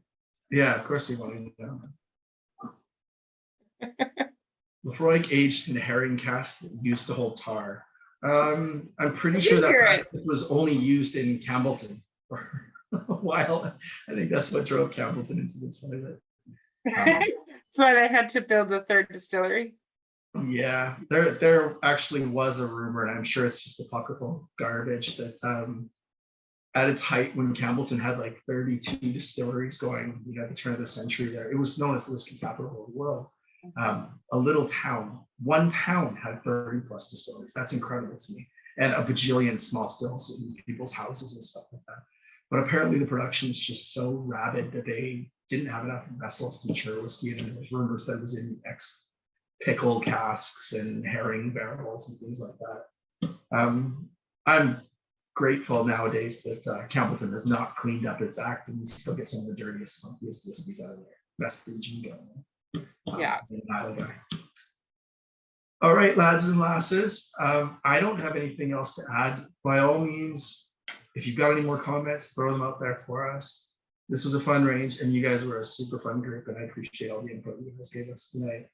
Yeah, of course we want to know. Lafroig aged in a herring cask used to hold tar. I'm pretty sure that practice was only used in Campbellton for a while. I think that's what drove Campbellton into the toilet. That's why they had to build the third distillery. Yeah, there actually was a rumor, and I'm sure it's just apocryphal garbage, that at its height, when Campbellton had like 32 distilleries going, at the turn of the century there, it was known as the whiskey capital of the world. A little town, one town had 30 plus distilleries. That's incredible to me. And a bajillion small stills in people's houses and stuff like that. But apparently the production is just so rabid that they didn't have enough vessels to mature whiskey. And there's rumors that it was in pickle casks and herring barrels and things like that. I'm grateful nowadays that Campbellton has not cleaned up its act, and we still get some of the dirtiest, funkiest whiskeys out of there. Best region going. Yeah. All right, lads and lasses. I don't have anything else to add. By all means, if you've got any more comments, throw them out there for us. This was a fun range, and you guys were a super fun group, and I appreciate all the input you guys gave us tonight.